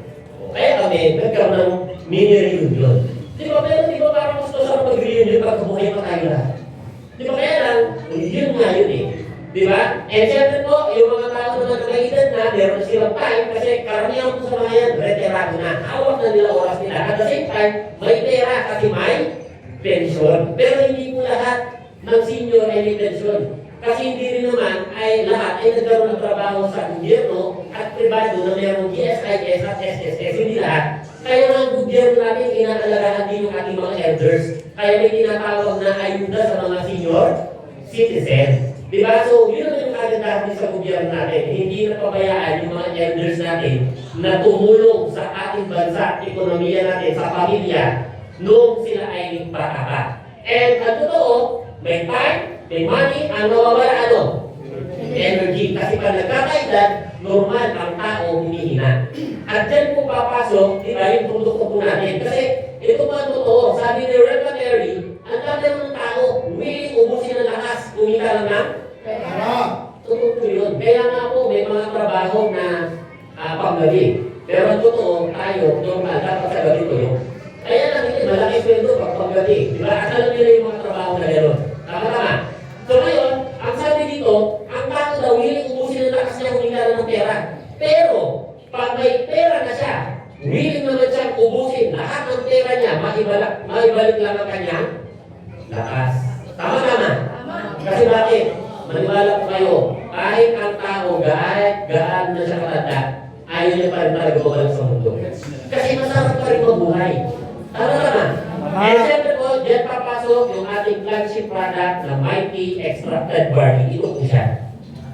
Kaya kami, nagkaroon ng mini reunion. Di ba, pero di ba parang gusto sa mag-reunion pag kabuhay pa tayo lahat? Di ba kaya lang, yun nga yun eh. Di ba? And syempre po, yung mga tao naman na may edad na, meron silang time kasi karamihan po sa mga yan, veterano na. Hawak na nila oras nila. At the same time, may pera kasi may pension. Pero hindi po lahat ng senior ay may pension. Kasi hindi rin naman ay lahat ay nagkaroon ng trabaho sa gobyerno at pribado na mayroong GSIS at SSS. Hindi lahat. Kaya nga ang gobyerno natin inaalagaan din yung ating mga elders. Kaya may tinatawag na ayuda sa mga senior citizen. Diba? So, yun naman yung kagandahan din sa gobyerno natin. Hindi napabayaan yung mga elders natin na tumulong sa ating bansa, ekonomiya natin, sa pamilya, noong sila ay bata pa. And ang totoo, may time, may money, ang nawawala ano? Energy. Kasi pag nagkakaedad, normal ang tao humihina. At dyan po papasok, di ba, yung produkto po natin. Kasi ito pa totoo, sabi ni Reverend Mary, ang dami ng tao, willing ubusin ang lakas, kumita lang na. Totoo po yun. Kaya nga po, may mga trabaho na panggabi. Pero ang totoo, tayo, normal, dapat sa gabi ko yun. Kaya lang, hindi, malaki sweldo pag panggabi. Di ba? At alam nila yung mga trabaho na gano'n. Tama-tama. So ngayon, ang sabi dito, ang tao daw, willing ubusin ang lakas niya kumita lang ng pera. Pero, pag may pera na siya, willing naman siyang ubusin lahat ng pera niya, maibalik lang ang kanyang lakas. Tama-tama. Kasi bakit? Maniwala po kayo, kahit ang tao, gaan na siya katanda, ayaw niya pa rin talaga mawala sa mundo. Kasi masarap pa rin mabuhay. Tama-tama. And siyempre po, dyan papasok yung ating flagship product na Mighty Extracted Barley. Ito po siya.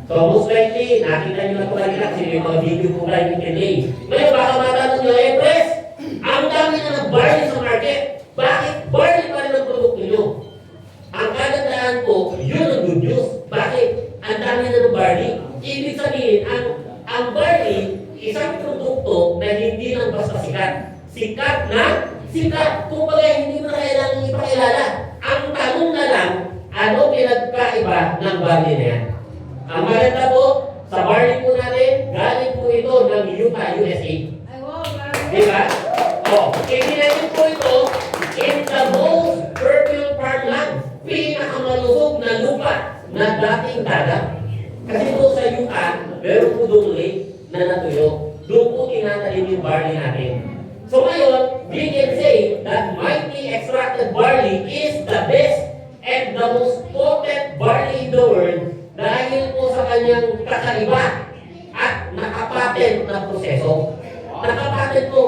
So most likely, nakita nyo na po kanina kasi may mga video po kayo ni Kenley. Ngayon, baka matanong nyo, Press, ang dami na ng barley sa market. Bakit barley pa rin ang produkto nyo? Ang kagandahan po, yun ang good news. Bakit? Ang dami na ng barley. Ibig sabihin, ang barley, isang produkto na hindi lang basta sikat. Sikat na sikat. Kung bagay, hindi mo na kailangan ipakilala. Ang tanong na lang, ano pinagkaiba ng barley na yan? Ang maganda po, sa barley po natin, galing po ito ng Utah, USA. Diba? O, itinayin po ito in the most fertile farmland. Pinakamalusog na lupa na dating dagat. Kasi po sa Utah, meron po doon lake na natuyo. Doon po tinatanim yung barley natin. So ngayon, we can say that Mighty Extracted Barley is the best and the most potent barley in the world dahil po sa kanyang kakaiba at nakapatent na proseso. Nakapatent po.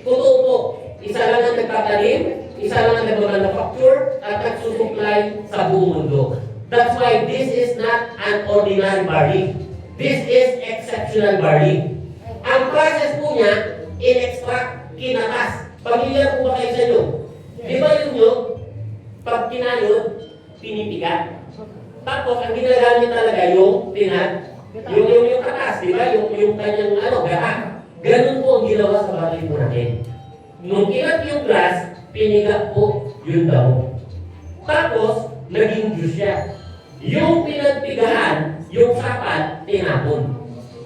Totoo po. Isa lang ang nagtatanim, isa lang ang nag-manufacture at nagsusupply sa buong mundo. That's why this is not an ordinary barley. This is exceptional barley. Ang process po niya, in-extract, kinatas. Pamilyar po ba kayo sa inyo? Di ba yun nyo? Pag kinayod, pinipiga. Tapos, ang ginagamit talaga yung yung katas, di ba? Yung kanyang gaha. Ganun po ang ginawa sa barley po natin. Nung kinat yung glass, piniga po yung damo. Tapos, naging juice siya. Yung pinagpigahan, yung sapat, tinapon.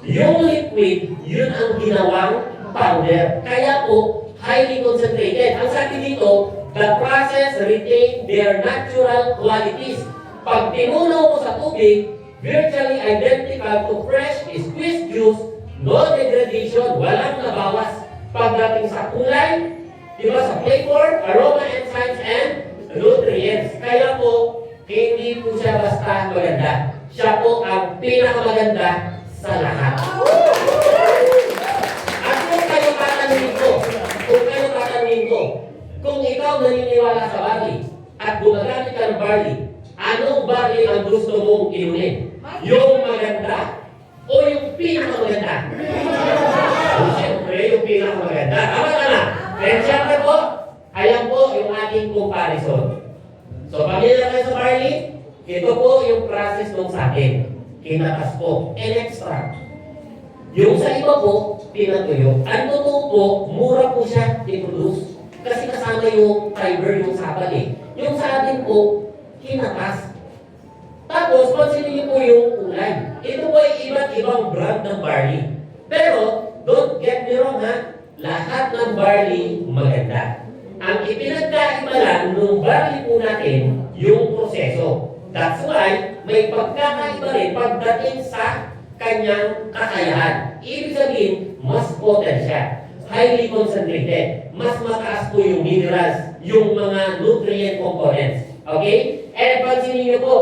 Yung liquid, yun ang ginawang powder. Kaya po, highly concentrated. Ang sabi dito, the process retain their natural qualities. Pag tinunaw mo sa tubig, virtually identical to fresh squeezed juice, no degradation, walang nabawas. Pagdating sa kulay, diba, sa flavor, aroma, enzymes, and nutrients. Kaya po, hindi po siya basta maganda. Siya po ang pinakamaganda sa lahat. ikaw naniniwala sa barley at gumagamit ka ng barley, anong barley ang gusto mong inunin? Yung maganda o yung pinakamaganda? Siyempre, yung pinakamaganda. Tama. Pero siyempre po, ayan po yung ating comparison. So, pamilya kayo sa barley, ito po yung process ng sa akin. Kinatas po, and extract. Yung sa iba po, pinatuyo. Ang totoo po, mura po siya i-produce. Kasi kasama yung fiber, yung sapal eh. Yung sa atin po, kinatas. Tapos, pansinin niyo po yung kulay. Ito po ay iba't ibang brand ng barley. Pero, don't get me wrong ha, lahat ng barley maganda. Ang ipinagkaiba lang ng barley po natin, yung proseso. That's why, may pagkakaiba rin pagdating sa kanyang kakayahan. Ibig sabihin, mas potent siya. Highly concentrated. Mas mataas po yung minerals, yung mga nutrient components. Okay? And pansinin niyo po,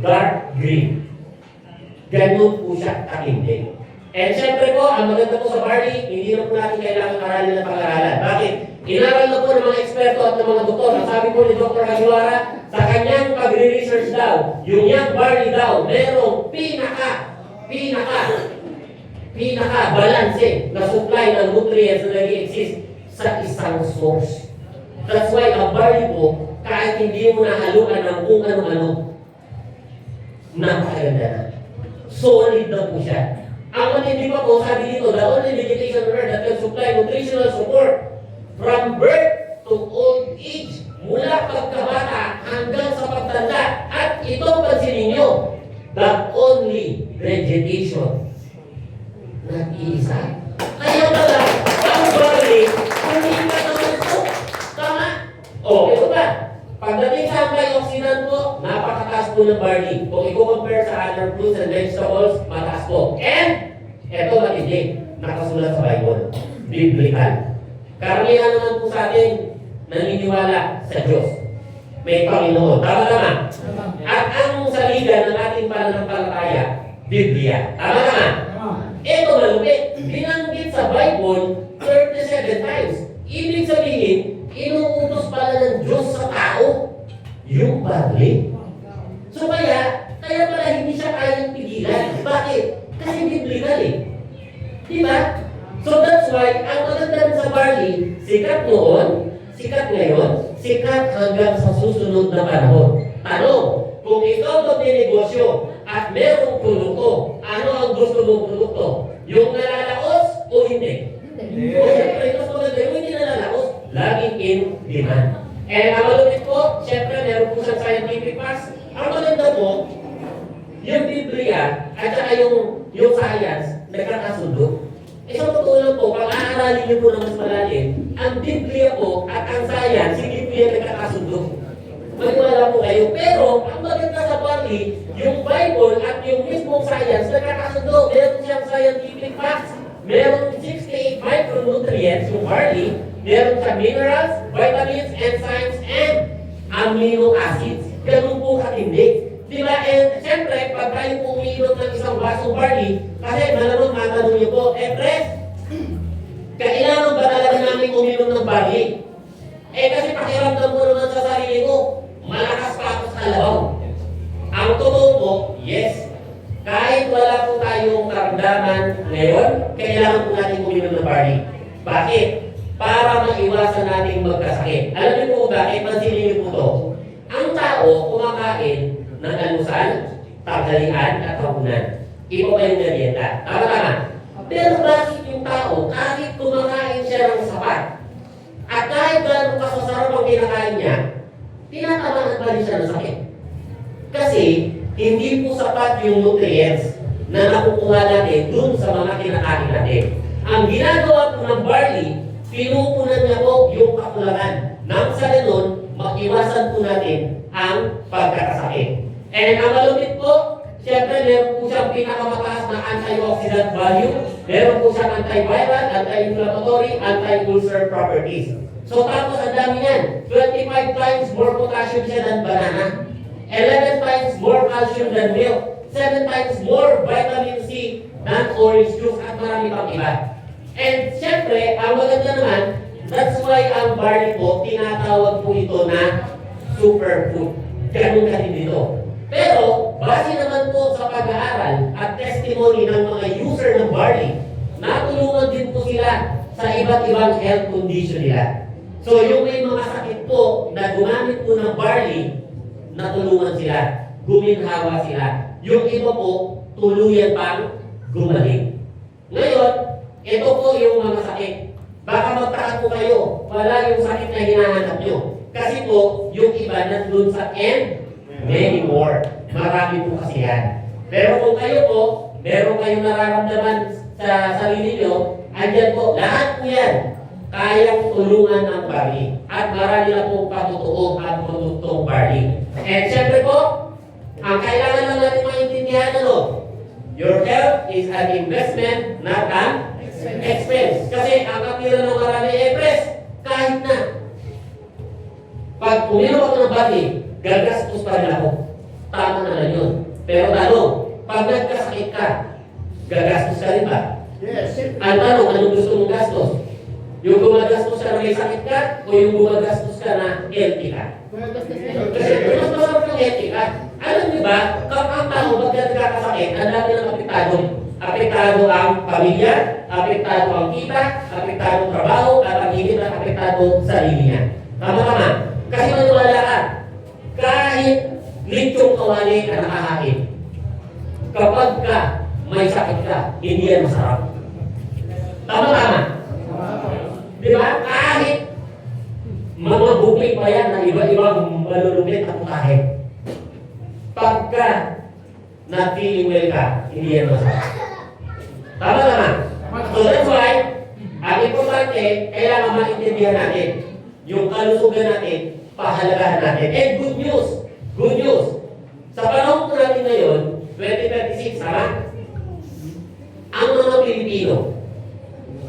dark green. Ganun po siya katindi. And syempre po, ang maganda po sa barley, hindi na po natin kailangan aralin ng pag-aralan. Bakit? Inaral na po ng mga eksperto at ng mga doktor. Ang sabi po ni Dr. Hajiwara, sa kanyang pagre-research daw, yung young barley daw, merong pinaka-balanse na supply ng nutrients na nag-exist sa isang source. That's why ang barley po, kahit hindi mo nahaluan ng kung ano-ano, napakaganda na. Solid na po siya. Ang matindi pa po, sabi dito, the only vegetation on earth that can supply nutritional support from birth to old age, mula pagkabata hanggang sa pagtanda. At ito, pansinin nyo, the only vegetation na iisa. Kaya pala, ang barley, hindi pa naman po. Tama? O, ito ba? Pagdating sa antioxidant po, napakataas po ng barley. Kung i-compare sa other fruits and vegetables, mataas po. And, eto matindi, nakasulat sa Bible. Biblical. Karamihan naman po sa atin, naniniwala sa Diyos. May Panginoon. Tama. At ang saligan ng ating pananampalataya, Biblia. Tama. Ito malupit. Binanggit sa Bible 37 times. Ibig sabihin, inuutos pala ng Diyos sa tao yung barley. So kaya pala hindi siya kayang pigilan. Bakit? Kasi biblical eh. Diba? So that's why, ang maganda sa barley, sikat noon, sikat ngayon, sikat hanggang sa susunod na panahon. Tanong, kung ikaw magnenegosyo at merong produkto, ano ang gusto mong produkto? Yung nalalaos o hindi? O siyempre, mas maganda yung hindi nalalaos, laging in demand. And ang malupit po, siyempre, meron po siyang scientific facts. Ang maganda po, yung Biblia at saka yung science, nagkakasundo. Sa totoo lang po, pag aaralin niyo po ng mas malalim, ang Biblia po at ang science, hindi po yan nagkakasundo. Maniwala po kayo. Pero, ang maganda sa barley, yung Bible at yung mismong science, nagkakasundo. Meron siyang scientific facts. Meron 68 micronutrients yung barley. Meron siyang minerals, vitamins, enzymes, and amino acids. Ganun po katindi. Diba? And siyempre, pag tayo po umiinom ng isang basong barley, kasi malamang matanong niyo po, Pres, kailangan ba talaga namin uminom ng barley? Kasi pakiramdam ko naman sa sarili ko, malakas pa ako sa kalabaw. Ang totoo po, yes. Kahit wala po tayong karamdaman ngayon, kailangan po natin uminom ng barley. Bakit? Para maiwasan natin magkasakit. Alam niyo po bakit? Pansinin niyo po to. Ang tao kumakain ng almusal, tanghalian at hapunan. Iba pa yung dieta. Tama. Pero bakit yung tao, kahit kumakain siya ng sapat, at kahit gano'ng kasasarap ang kinakain niya, tinatamaan pa rin siya ng sakit. Kasi, hindi po sapat yung nutrients na nakukuha natin dun sa mga kinakain natin. Ang ginagawa po ng barley, pinupunan niya po yung kakulangan. Nang sa ganun, maiwasan po natin ang pagkakasakit. And ang malupit po, siyempre meron po siyang pinakamataas na antioxidant value, meron po siyang antiviral, anti-inflammatory, anti-ulcer properties. So tapos ang dami yan, 25 times more potassium siya than banana, 11 times more calcium than milk, 7 times more vitamin C than orange juice, at marami pang iba. And siyempre, ang maganda naman, That's why ang barley po, tinatawag po ito na superfood. Ganun ka din dito. Pero, base naman po sa pag-aaral at testimony ng mga user ng barley, natulungan din po sila sa iba't ibang health condition nila. So, yung may mga sakit po na gumamit po ng barley, natulungan sila, guminhawa sila. Yung iba po, tuluyan pang gumaling. Ngayon, ito po yung mga sakit. Baka magtaka po kayo, wala yung sakit na hinahanap nyo. Kasi po, yung iba nandun sa end, many more. Marami po kasi yan. Pero kung kayo po, meron kayong nararamdaman sa sarili nyo, andyan po, lahat po yan, kayang tulungan ng barley. At marami na po patutuo ang produktong barley. And syempre po, ang kailangan lang natin maintindihan your health is an investment, not an expense. Kasi ang kapira ng marami kahit na. Pag uminom ako ng barley, gagastos pa rin ako. Tama na lang yun. Pero tanong, pag nagkasakit ka, gagastos ka rin ba?
Yes.
Ang tanong, anong gusto mong gastos? Yung gumagastos ka na may sakit ka, o yung gumagastos ka na healthy ka? Kasi mas masarap yung healthy ka. Alam niyo ba, ang tao, pag nagkakasakit, ang dami ng apektado. Apektado ang pamilya, apektado ang kita, apektado ang trabaho, at ang higit na apektado sa sarili niya. Tama-tama. Kasi maniwala ka, kahit litsong kawali ka nakahain, kapag ka may sakit ka, hindi yan masarap. Tama-tama. Di ba? Kahit mga bukay pa yan na iba-ibang malulupit at mutahe. Pagka na-feeling well ka, hindi yan masarap. Tama-tama. So that's why, ang importante, kailangan maintindihan natin yung kalusugan natin, pahalagahan natin. And good news, sa panahon po natin ngayon, 2026, tama? Ang mga Pilipino,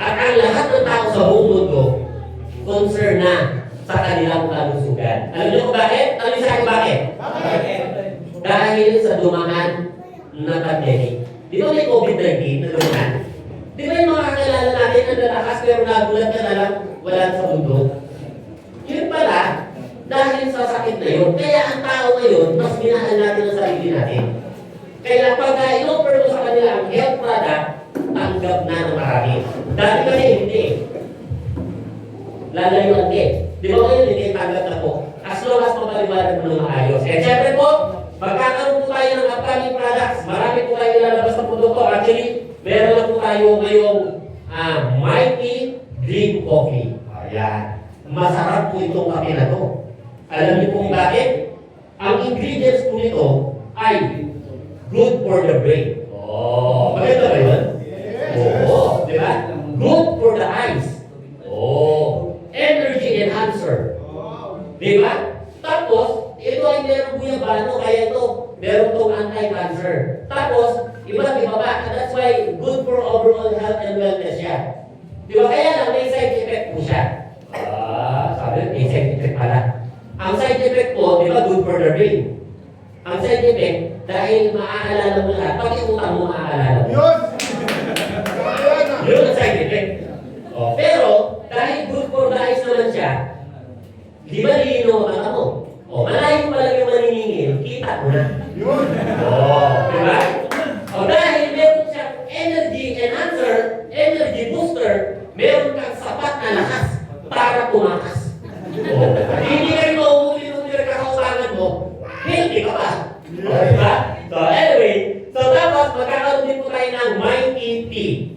at ang lahat ng tao sa buong mundo, concern na sa kanilang kalusugan. Alam niyo kung bakit? Alam niyo sa akin bakit? Dahil sa dumaan na pandemic. Di ba may COVID-19 na dumaan? Di ba yung mga kakilala natin ang nalakas pero nagulat ka na lang wala sa mundo? Yun pala, dahil sa sakit na yun. Kaya ang tao ngayon, mas minahal natin ang sarili natin. Kaya pag in-offer mo sa kanila ang health product, tanggap na ng marami. Dati kasi hindi. Lalayuan din. Di ba ngayon hindi tanggap na po? As long as mapaliwanag mo ng maayos. Eh syempre po, magkakaroon po tayo ng upcoming products. Marami po tayo lalabas ng produkto. Actually, meron na po tayo ngayong Mighty Green Coffee. Ayan. Masarap po itong kape na to. Alam niyo kung bakit? Ang ingredients po nito ay good for the brain. Oh, maganda ba yun? Oo, di ba? Good for the eyes. Oh, energy enhancer. Di ba? Tapos, ito ay meron guyabano, kaya ito, meron itong anti-cancer. Tapos, iba't iba pa. That's why good for overall health and wellness siya. Di ba? Kaya lang, may side effect po siya. Sabi, may side effect pala. Ang side effect po, di ba, good for the brain. Ang side effect, dahil maaalala mo lahat, pati utang mo maaalala mo.
Yun!
Yun ang side effect. Oh, pero, dahil good for the eyes naman siya, di ba lino ang mata mo? Oh, malayo pa lang yung maniningil, kita mo na.
Yun!
Oh, di ba? Oh, dahil meron siyang energy enhancer, energy booster, meron kang sapat na lakas para tumakas. Oh, hindi ka rin mauuli nung kakautangan mo, healthy ka pa. Oh, di ba? So anyway, so tapos magkakaroon din po tayo ng Mighty Tea.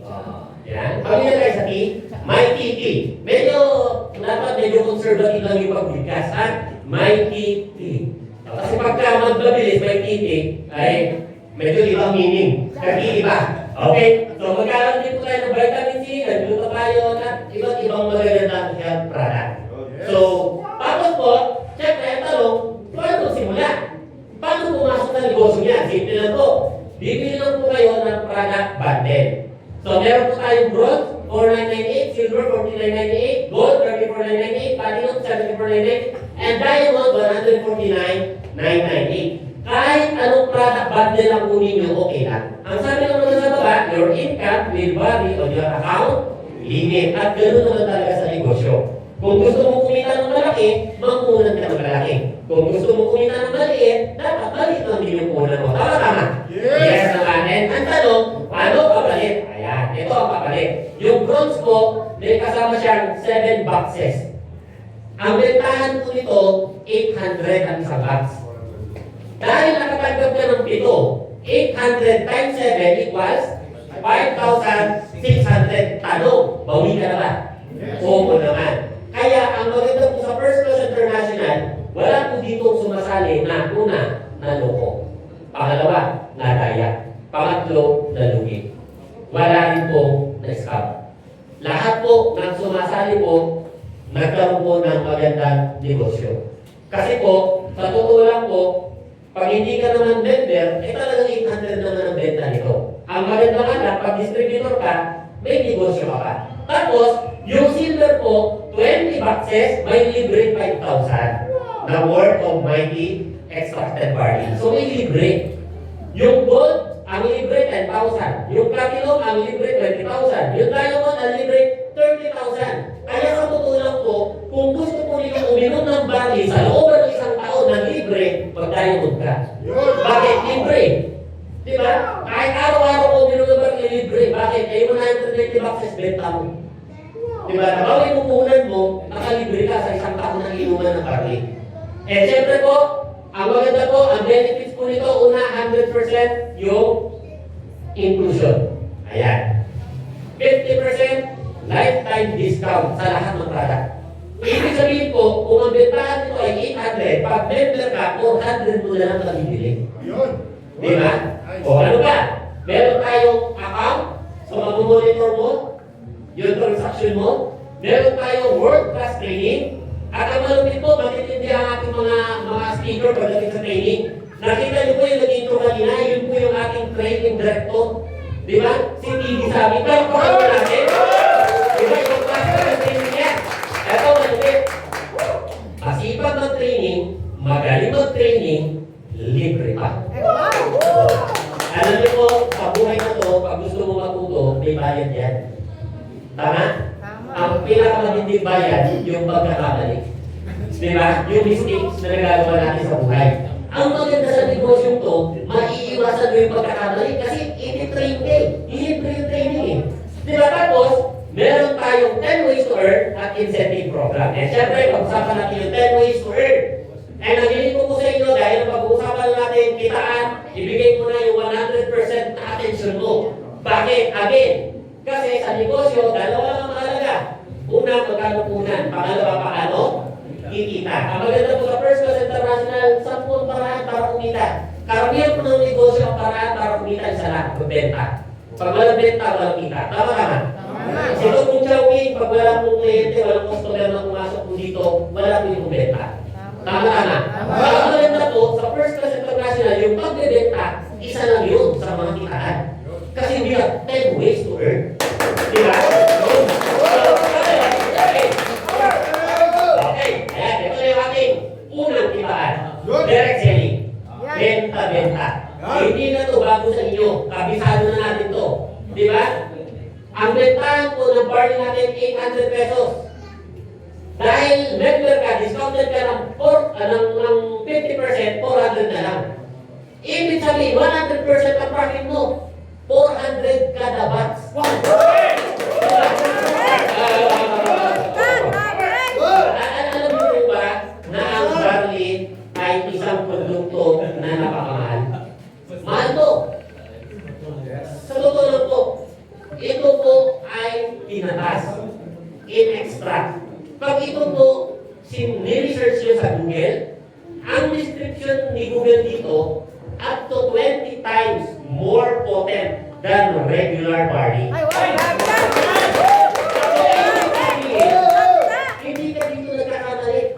Yan. Pamilya tayo sa tea, Mighty Tea. Medyo conservative lang yung pagbigkas, ha? Mighty Tea. Kasi pagka magbabilis, Mighty Tea, ay medyo ibang meaning. Nag-iiba. Okay? So magkakaroon din po tayo ng vitamin C, glutathione, at iba't ibang magagandang health product. So, tapos po, syempre, ang tanong, paano simula? Paano pumasok sa negosyo niya? Simple lang po. Bibili lang po kayo ng product bundle. So, meron po tayong bronze, 4,998, silver, 49,998, gold, 34,998, platinum, 74,998, and diamond, 149,998. Kahit anong product bundle lang po ninyo, okay lang. Ang sabi naman sa baba, your income will vary on your account limit. At ganoon naman talaga sa negosyo. Kung gusto mo kumita ng malaki, mangkunan ka ng malaki. Kung gusto mo kumita ng maliit, dapat maliit lang din yung kunan mo. Tama? Yes naman. And ang tanong, paano papalit? Ayan, ito ang papalit. Yung bronze po, may kasama siyang 7 boxes. Ang bentahan po nito, 800 ang isang box. Dahil nakatanggap ka ng 7, 800 times 7 equals 5,600. Tanong, bawi ka na ba? Oo naman. Kaya ang maganda po sa First Class International, wala po dito sumasali na una, naloko. Pangalawa, nadaya. Pangatlo, nalugi. Wala rin po na-scam. Lahat po ng sumasali po, nagkaroon po ng magandang negosyo. Kasi po, sa totoo lang po, pag hindi ka naman member, talagang 800 naman ang benta nito. Ang maganda nga lang, pag distributor ka, may negosyo ka pa. Tapos, yung silver po, 20 boxes, may libre 5,000 na worth of mighty extracted barley. So may libre. Yung gold, ang libre 10,000. Yung platinum, ang libre 20,000. Yung diamond, ang libre 30,000. Kaya sa totoo lang po, kung gusto po ninyo uminom ng barley sa loob ng isang taon na libre, mag-diamond ka. Bakit libre? Diba? Kahit araw-araw po uminom ng barley libre. Bakit? Kayo mo 190 boxes, benta mo. Diba? Nabawin mo punan mo, nakalibre ka sa isang taon ng inuman ng barley. Eh, siyempre po, ang maganda po, ang benefits po nito, una, 100% yung inclusion. Ayan. 50% lifetime discount sa lahat ng product. Ibig sabihin po, kung ang bentahan nito ay 800, pag member ka, 400 mo na lang mabibili. Diba? O ano ba? Meron tayong account, so mag-monitor mo, yung transaction mo, meron tayong world-class training, at ang malupit po, matitindi ang ating mga speaker pagdating sa training. Nakita niyo po yung nag-intro kanina, yun po yung ating training director. Di ba? Si TV sabi, pero pakalo natin. Di ba? Yung klase ng training niya. Ito, malupit. Masipag mag-training, magaling mag-training, libre pa. Alam niyo po, sa buhay na to, pag gusto mo matuto, may bayad yan. Tama? Ang pinakamatinding bayad, yung pagkakamali. Diba? Yung mistakes na nagagawa natin sa buhay. Ang maganda sa negosyo to, maiiwasan mo yung pagkakamali kasi iti-train ka eh. Ilibre yung training eh. Diba? Tapos, meron tayong 10 ways to earn at incentive program. Eh, syempre, pag-usapan natin yung 10 ways to earn. And nagilin ko po sa inyo dahil pag-uusapan natin kitaan, ibigay mo na yung 100% na attention mo. Bakit? Again, kasi sa negosyo, dalawa lang ang mahalaga. Una, magkano punan. Pangalawa, paano? Kikita. Ang maganda po sa First Class International, 10 paraan para kumita. Karamihan po ng negosyo ang paraan para kumita isa lang, magbenta. Pag walang benta, walang kita. Tama ka na? Ito pong Chowking, pag wala pong kliyente, walang customer na pumasok po dito, wala po yung benta. Tama ka na? Ang maganda po, sa First Class International, yung pagbebenta, isa lang yun sa mga kitaan. Kasi we have 10 ways to earn. Diba? Okay. Ayan, ito yung ating unang kitaan. Direct selling. Benta-benta. Hindi na to bago sa inyo. Kabisado na natin to. Diba? Ang bentahan po ng barley natin, 800 pesos. Dahil member ka, discounted ka ng 50%, 400 na lang. Ibig sabihin, 100% ang profit mo. 400 kada batch. Alam mo rin ba na ang barley ay isang produkto na napakamahal? Mahal to. Sa totoo lang po, ito po ay tinatas, in-extract. Pag ito po, sin-research nyo sa Google, ang description ni Google dito, up to 20 times more potent than regular barley. Hindi ka dito nagkakamali.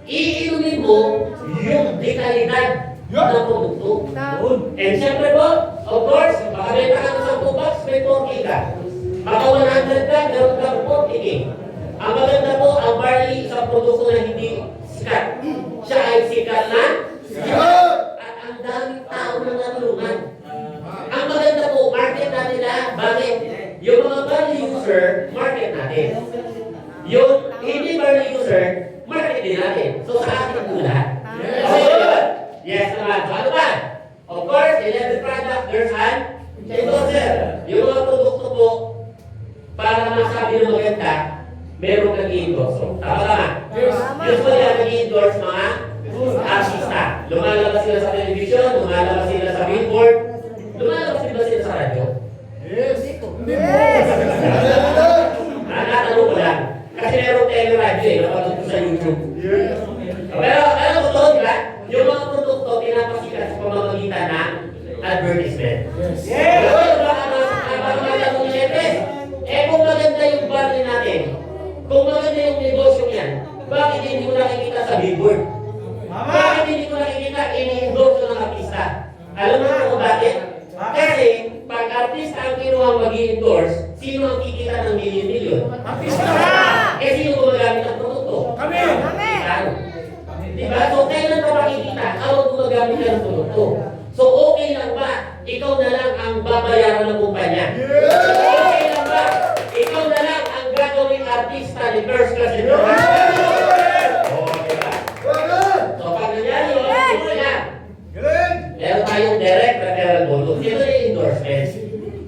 Iinumin mo yung dekalidad ng produkto. And siyempre po, of course, baka may taka ng 10 bucks, may 40 ka. Baka 100 ka, meron ka 40 ka. Ang maganda po, ang barley sa produkto na hindi sikat. Siya ay sikat na sikat. At ang daming tao na natulungan. Ang maganda po, market natin lahat. Bakit? Yung mga barley user, market natin. Yung hindi ba advertisement. Yes! Baka matanong niya, Pres, kung maganda yung barley natin, kung maganda yung negosyo niyan, bakit hindi ko nakikita sa billboard? Bakit hindi ko nakikita ini-endorse ng artista? Alam mo kung bakit? Kasi, pag artista ang kinuha mag-i-endorse, sino ang kikita ng milyon-milyon? Eh, sino gumagamit ng produkto?
Kami!
Diba? So, kailan ka makikita habang gumagamit ka ng produkto? So, okay lang ba? Ikaw na lang ang babayaran ng kumpanya. Okay lang ba? Ikaw na lang ang gagawing artista ni first class endorsement. Oo, diba? So, pag nangyari yun, ito na. Meron tayong direct referral bonus. Ito yung endorsements.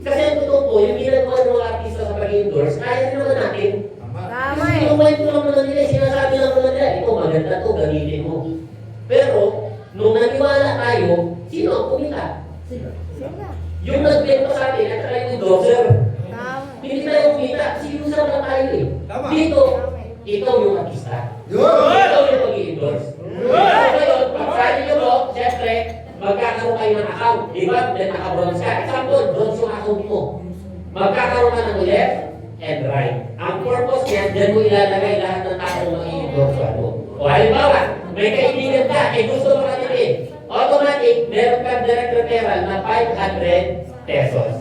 Kasi ang totoo po, yung ginagawa ng mga artista sa pag-endorse, kaya rin naman natin. Kasi sinukwento lang naman nila, sinasabi lang naman nila, ito maganda to, gamitin mo. Pero, nung naniwala tayo, sino ang kumita? Yung nagbenta sa atin, at saka yung endorser. Hindi tayo kumita, sinusap lang tayo eh. Dito, ikaw yung artista. Ikaw yung mag-i-endorse. Ngayon, pag-sali nyo mo, siyempre, magkakaroon kayo ng account. Di ba? Then naka-bronze ka. Example, bronze yung account mo. Magkakaroon ka ng left and right. Ang purpose niyan, dyan mo ilalagay lahat ng taong mag-i-endorse mo. O halimbawa, may kaibigan ka, gusto mo katipid. Automatic, meron kang direct referral na 500 pesos.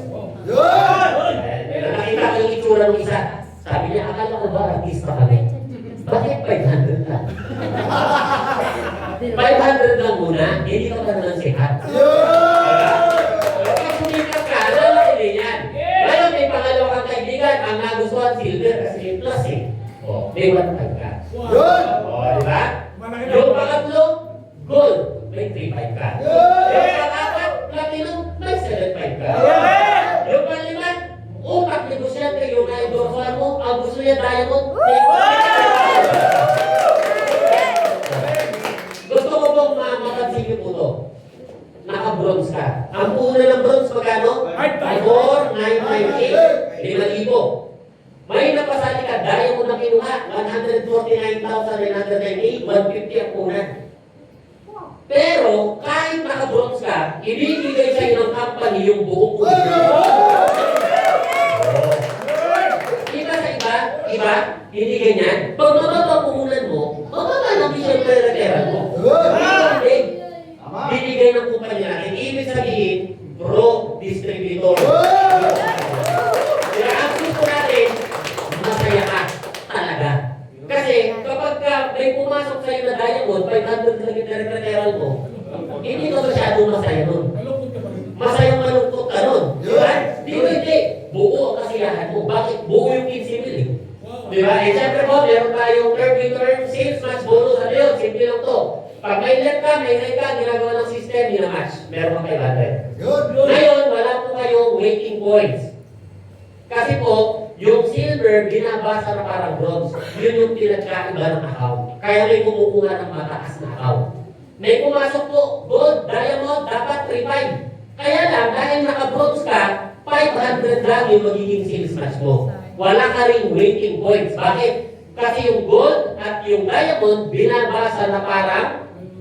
Nakita ko yung itsura ng isa. Sabi niya, akala ko ba artista kami? Bakit 500 lang? 500 lang muna, hindi ka pa naman sikat. Kapag sumikat ka, lalaki din yan. Ngayon may pangalawa kang kaibigan, ang nagustuhan silver kasi may plus eh. O, may 1.5 ka. O, diba? Yung pangatlo, gold, may 3.5 ka. Yung pang-apat, platinum, may 7.5 ka. Yung panglima, utak negosyante, yung na-endorsean mo, ang gusto niya diamond, may 5. Gusto ko pong mapansin niyo po ito. Naka-bronze ka. Ang una ng bronze, magkano? 4,998. 5,000. May napasali ka, diamond na kinuha, 149,998, 150 ang una. Pero, kahit naka-bronze ka, ibibigay sa'yo ng company yung buong puso. Iba sa iba? Iba? Hindi ganyan. Pag mababa ang puhunan mo, mababa ng visual referral mo. Hindi. Binigay ng kumpanya natin. Ibig sabihin, pro-distributor. Kaya ang gusto natin, masaya ka talaga. Kasi kapag may pumasok sa'yo na diamond, 500 na referral mo, hindi ka masyadong masaya nun. Masayang malungkot ka nun. Diba? Hindi. Buo ang kasiyahan mo. Bakit? Buo yung 15 mil eh. Diba? Eh, siyempre po, meron tayong term sales match bonus. Ano yun? Simple lang to. Pag may left ka, may right ka, ginagawa ng system, minamatch. Meron ka 500. Ngayon, wala po kayong waiting points. Kasi po, yung silver, binabasa na parang bronze. Yun yung pinagkaiba ng account. Kaya may kumukuha ng mataas na account. May pumasok po, gold, diamond, dapat 3.5. Kaya lang, dahil naka-bronze ka, 500 lang yung magiging sales match mo. Wala ka ring waiting points. Bakit? Kasi yung gold at yung diamond, binabasa na parang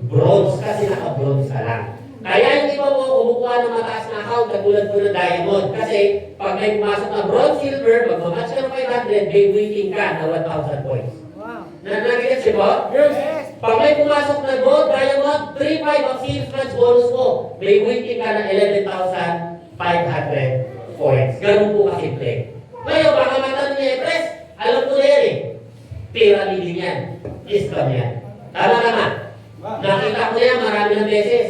bronze kasi naka-bronze ka lang. Kaya yung iba mo kumukuha ng mataas na account katulad po ng diamond. Kasi pag may pumasok na bronze, silver, magmamatch ka ng 500, may waiting ka na 1,000 points. Nag-gets siya po?
Yes!
Pag may pumasok na gold, diamond, 3.5 ang sales match bonus mo. May waiting ka na 11,500 points. Ganun po kasimple. Ngayon, baka matanong niya, Pres, alam ko na yan eh. Pyramid yan. Scam yan. Tama. Nakita ko yan marami ng beses.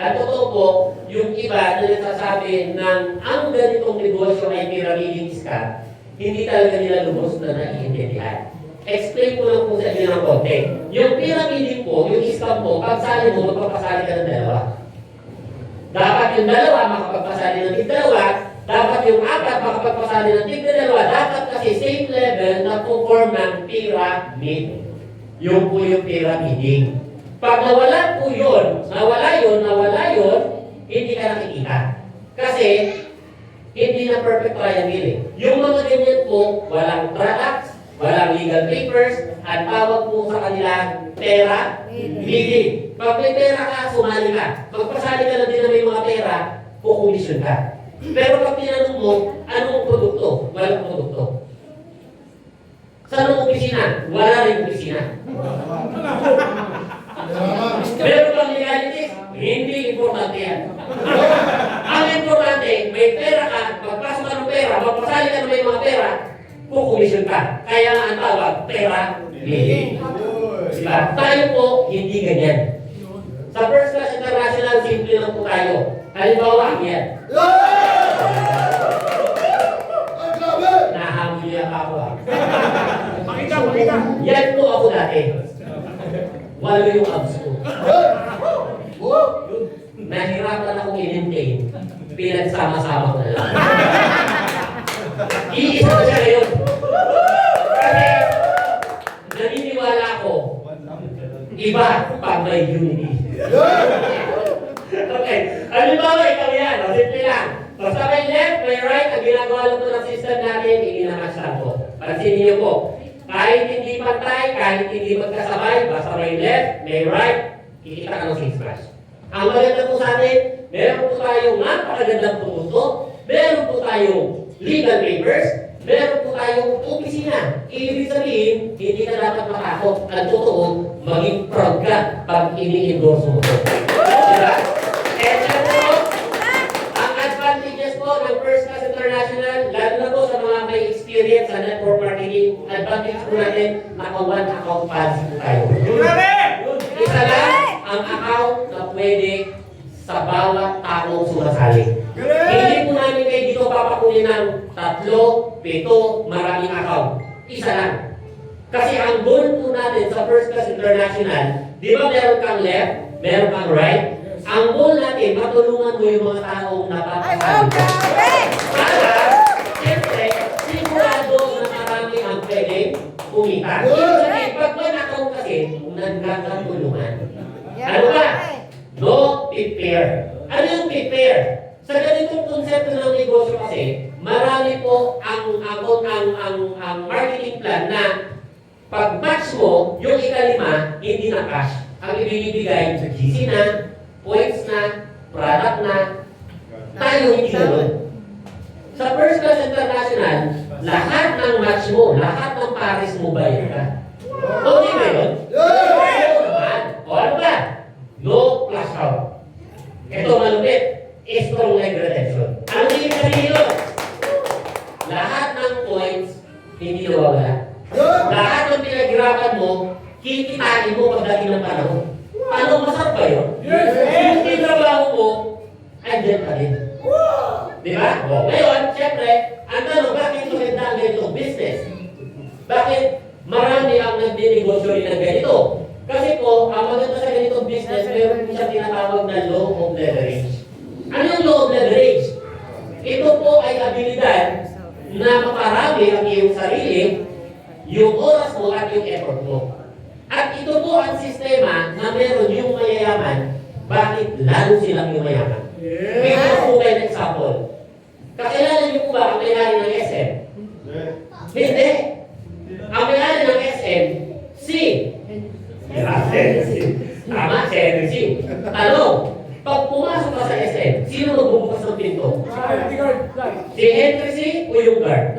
At totoo po, yung iba na nagsasabi ng ang ganitong negosyo ay pyramiding scam, hindi talaga nila lubos na naiintindihan. Explain ko lang po sa inyo ng konti. Yung pyramiding po, yung scam po, pagsali mo, magpapasali ka ng dalawa. Dapat yung dalawa makapagpasali ng tig-dalawa, dapat yung apat makapagpasali ng tig-dalawa, dapat kasi same level na form ng pyramid. Yung po yung pyramiding. Pag nawala po yun, hindi ka nakikita. Kasi, hindi na perfect triangle eh. Yung mga ganyan po, walang products, walang legal papers, at tawag po sa kanila, pera, bidding. Pag may pera ka, sumali ka. Magpasali ka na din na may mga pera, kukomisyon ka. Pero pag tinanong mo, anong produkto? Walang produkto. Saan ang opisina? Wala rin opisina. Meron bang legalities? Hindi importante yan. Ang importante, may pera ka, magpasok ka ng pera, magpasali ka ng may mga pera, kukomisyon ka. Kaya nga ang tawag, pera, bilhin. Diba? Tayo po, hindi ganyan. Sa First Class International, simple lang po tayo. Halimbawa, yan.
Ay, grabe!
Nahamon niya pa ako.
Pakita, pakita.
Yan po ako dati. Walo yung abs ko. Nahirapan akong i-maintain. Pinagsama-sama ko na lang. Iisa na siya ngayon. Kasi, naniniwala ako, iba pag may unity. Okay. Halimbawa, ikaw yan. O, simple lang. Basta may left, may right, ang ginagawa lang ito ng system natin, ininamasan ko. Pansinin niyo po. Kahit hindi pantay, kahit hindi magkasabay, basta may left, may right, kikita ka ng 6 flash. Ang maganda po sa atin, meron po tayong napakagandang produkto, meron po tayong legal papers, meron po tayong opisina. Ibig sabihin, hindi ka dapat matakot. Ang totoo, maging proud ka pag ini-endorse mo ito. Diba? And syempre po, ang advantages po ng First Class International, lalo na po sa mga may experience sa network marketing, advantage po natin, naka-one account policy po tayo. Isa lang ang account na pwede sa bawat taong sumasali. Hindi po namin kayo dito papakunin ng 3, 7, maraming account. Isa lang. Kasi ang goal po natin sa First Class International, di ba meron kang left, meron kang right? Ang goal natin, matulungan mo yung mga taong napapasali. Para, siyempre, sigurado na marami ang pwede kumita. Ibig sabihin, pag may account kasi, nagkakatulungan. Ano ba? No prepare. Ano yung prepare? Sa ganitong konsepto ng negosyo kasi, marami po ang marketing plan na pag match mo, yung ikalima, hindi na cash. Ang ibinibigay, GC na, points na, product na, tayo hindi gano'n. Sa First Class International, lahat ng match mo, lahat ng pares mo bayad ka. O di ba yun? Oo naman. O ano ba? No flash out. Ito malupit. Strong leg retention. Ano yung sabihin yun? Lahat ng points, hindi nawawala. Lahat ng pinaghirapan mo, kikitain mo pagdating ng panahon. Ano, masarap ba yun? Yung tinrabaho mo, andyan pa rin. Di ba? O, ngayon, syempre, ang tanong, bakit maganda ang ganitong business? Bakit marami ang nagdinegosyo rin ng ganito? Kasi po, ang maganda sa ganitong business, meron po siya tinatawag na law of leverage. Ano yung law of leverage? Ito po ay abilidad na maparami ang iyong sarili, yung oras mo at yung effort mo. At ito po ang sistema na meron yung mayayaman, bakit lalo silang yung mayaman? Bigyan po kayo ng example. Kakilala niyo po ba ang may-ari ng SM? Hindi. Ang may-ari ng SM, si Tama, si Henry C. Tanong, pag pumasok ka sa SM, sino magbubukas ng pinto? Si Henry C o yung guard?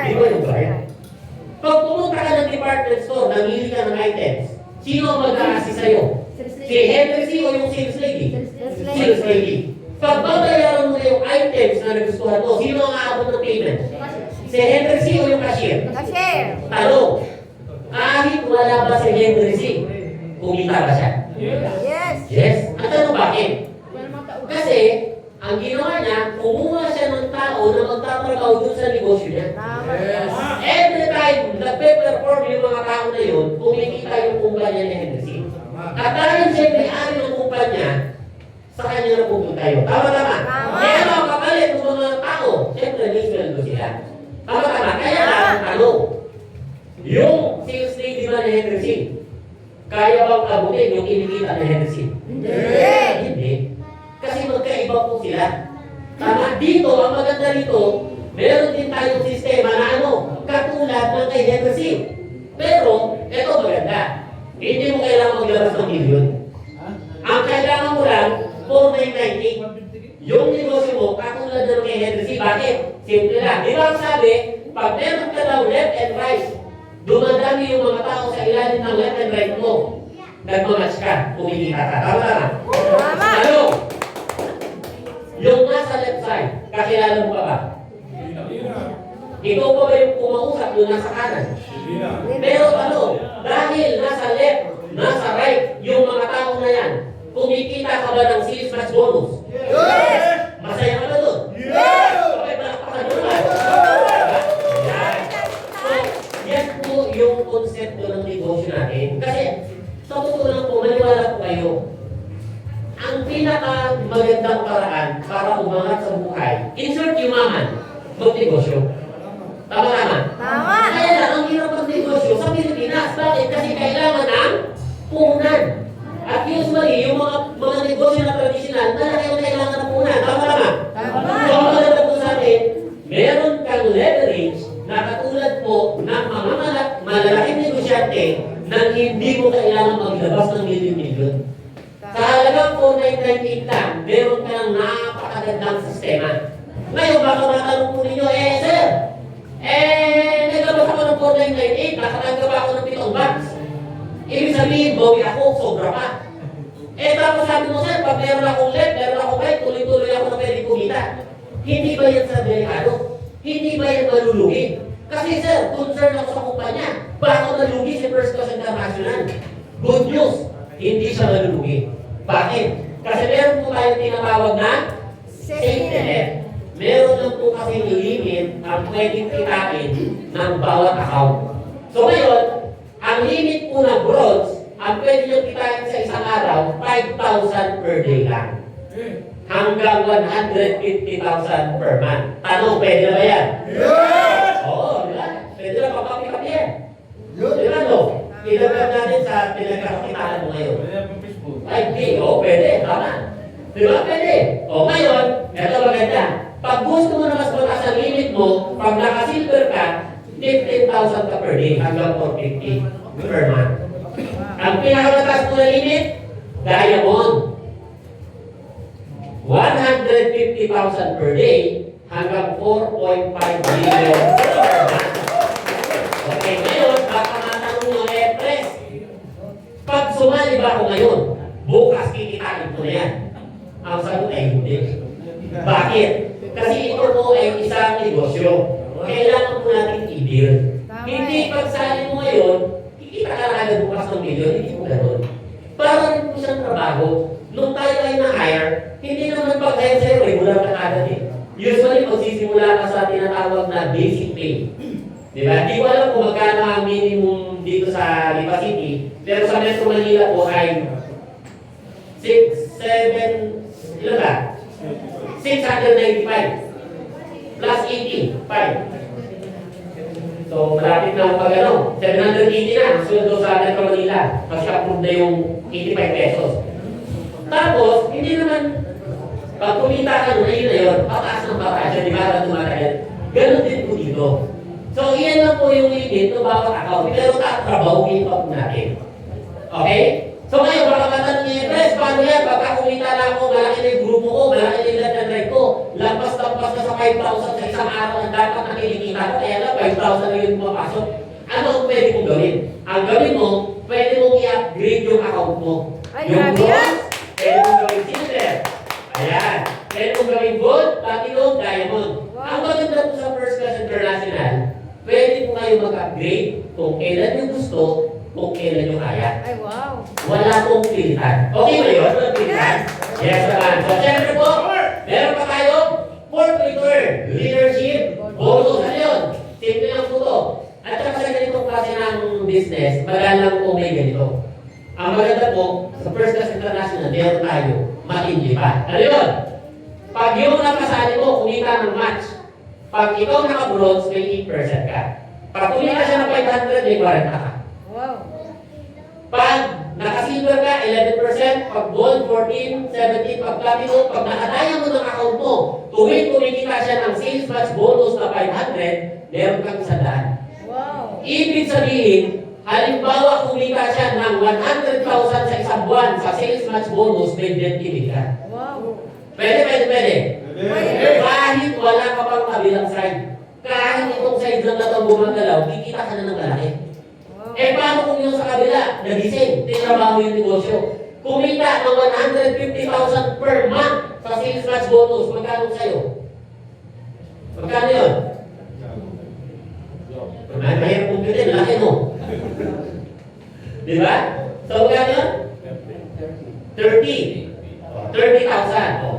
Di ba yung guard? Pag pumunta ka ng department store, namili ka ng items, sino ang mag-a-assist sa'yo? Si Henry C o yung sales lady? Sales lady. Pag babayaran mo na yung items na nagustuhan mo, sino ang aabot ng payment? Si Henry C o yung cashier? Tanong, kahit wala ba si Henry C, kumita ba siya? Yes. At ano bakit? Kasi, ang ginawa niya, kumuha siya ng tao na magtatrabaho dun sa negosyo niya. Every time nagpe-perform yung mga tao na yun, kumikita yung kumpanya ni Henry C. At dahil siya may-ari ng kumpanya, sa kanya na pupunta yun. Tama. Kaya ano ang kapalit ng mga tao? Siyempre, nisweldo sila. Tama. Kaya lang ang tanong, yung sales lady ba ni Henry C, kaya bang abutin yung kinikita ni Henry C? Hindi. Kasi magkaiba po sila. Tama, dito, ang maganda dito, meron din tayong sistema na katulad ng kay Henry C. Pero, ito maganda. Hindi mo kailangan maglabas ng milyon. Ang kailangan mo lang, 4,990. Yung Bakit? Simple lang. Di ba ang sabi, pag meron ka daw left and right, dumadami yung mga tao sa ilalim ng left and right mo. Nagmamatch ka, kumikita ka. Tama na.
Tama.
Ano? Yung nasa left side, kakilala mo pa ba? Ikaw pa ba yung kumausap yung nasa kanan? Pero ano, dahil nasa left, nasa right, yung mga tao na yan, kumikita ka ba ng sales match bonus? Masaya ka ba doon? Okay, palakpakan mo naman. Yan. So, yan po yung konsepto ng negosyo natin. Kasi, sa totoo lang po, maniwala po kayo, ang pinaka magandang paraan para umangat sa buhay, insert yumaman, magnegosyo. Tama-tama?
Tama.
Kaya lang, ang hirap magnegosyo sa Pilipinas. Bakit? Kasi kailangan ng puhunan. At usually, yung mga negosyo na tradisyonal, malaki ang kailangan ng puhunan. Tama-tama?
Tama.
So, ang maganda po sa atin, meron kang leverage na katulad po ng mga malalaking negosyante na hindi mo kailangan maglabas ng milyon-milyon. Sa halagang 4,998 lang, meron ka ng napakagandang sistema. Ngayon, baka matanong po ninyo, sir, naglabas ako ng 4,998, nakatanggap ako ng 7 bucks. Ibig sabihin, bawi ako, sobra pa. Tapos sabi mo, sir, pag meron akong left, meron akong right, tuloy-tuloy ako na pwede kumita. Hindi ba yan sa delikado? Hindi ba yan malulugi? Kasi sir, concern ako sa kumpanya. Baka malulugi si First Class International. Good news, hindi siya malulugi. Bakit? Kasi meron po tayong tinatawag na safety net. Meron lang po kasi limit ang pwedeng kitain ng bawat account. So ngayon, ang limit po ng bronze, ang pwede nyo kitain sa isang araw, 5,000 per day lang. Hanggang 150,000 per month. Tanong, pwede na ba yan? Oo, di ba? Pwede na pagpapikap yan. Di ba no? Ilagay natin sa pinagkakakitaan mo ngayon. 5K, pwede, tama. Di ba? Pwede. Ngayon, ito maganda. Pag gusto mo na mas mataas ang limit mo, pag naka-silver ka, 15,000 ka per day hanggang 450 per month. Ang pinakamataas mo na limit, diamond. 150,000 per day hanggang 4.5 million per month. Okay, ngayon, baka matanong nyo, press. Pag sumali ba ako ngayon, bukas kikitain ko na yan. Ang sagot ay hindi. Bakit? Kasi ito po ay isang negosyo. Kailangan po natin i-build. Hindi pagsali mo ngayon, kikita ka na agad bukas ng milyon, hindi po gano'n. Para rin po siyang trabaho. Nung tayo ay na-hire, hindi naman pag-hire sa'yo, regular ka agad eh. Usually, magsisimula ka sa tinatawag na basic pay. Diba? Di ko alam kung magkano ang minimum dito sa Lipa City, pero sa Metro Manila po ay 6, 7, ilan ba? 695 plus 80, 5. So, malapit na pag ano, 780 na, sunod doon sa Metro Manila, kasi approve na yung 85 pesos. Tapos, hindi naman, pag kumita ka nung ayun na yun, pataas ng pataas, di ba, na tumatagal. Ganon din po dito. So, iyan lang po yung limit ng bawat account, pero tatrabahuin pa po natin. Okay? So ngayon, baka matanong niya, Pres, paano yan? Pagka kumita na ako, malaki na yung grupo ko, malaki na yung left and right ko, lampas-lampas na sa 5,000 sa isang araw ang dapat na kinikita ko, kaya lang 5,000 na yun pumapasok. Ano ang pwede mong gawin? Ang gawin mo, pwede mong i-upgrade yung account mo.
Ay,
Yung
grabe yan!
bronze, pwede mong gawin silver. Ayan. Pwede mong gawin gold, platinum, diamond.
Wow.
Ang maganda po sa First Class International, pwede po kayo mag-upgrade kung kailan nyo gusto, kung kailan nyo kaya.
Ay, wow!
Wala pong pilitan. Okay ba yun? Walang pilitan? Yes naman. So, syempre po, meron pa tayo, fourth return, leadership, bonus. Ano yun? Simple lang po to. At saka sa ganitong klase ng business, magaan lang po may ganito. Ang maganda po, sa First Class International, meron tayo, matindi pa. Ano yun? Pag yung napasali mo, kumita ng match. Pag ikaw naka-bronze, may 8% ka. Pag kumita siya ng 500, may 40 ka.
Wow!
Pag naka-silver ka, 11%. Pag gold, 14, 17. Pag platinum, pag nakadiamond ang account mo, tuwing kumikita siya ng sales match bonus na 500, meron kang 100.
Wow!
Ibig sabihin, halimbawa kumita siya ng 100,000 sa isang buwan sa sales match bonus, may 20 ka.
Wow!
Pwede. Kahit wala ka pang kabilang side, kahit itong side lang na itong gumagalaw, kikita ka na ng malaki. Eh paano kung yung sa kabila, nagising, tinrabaho yung negosyo, kumita ng 150,000 per month sa sales match bonus, magkano sa'yo? Magkano yun? Mahirap kumpitin, laki mo. Di ba? So magkano yun? 30,000.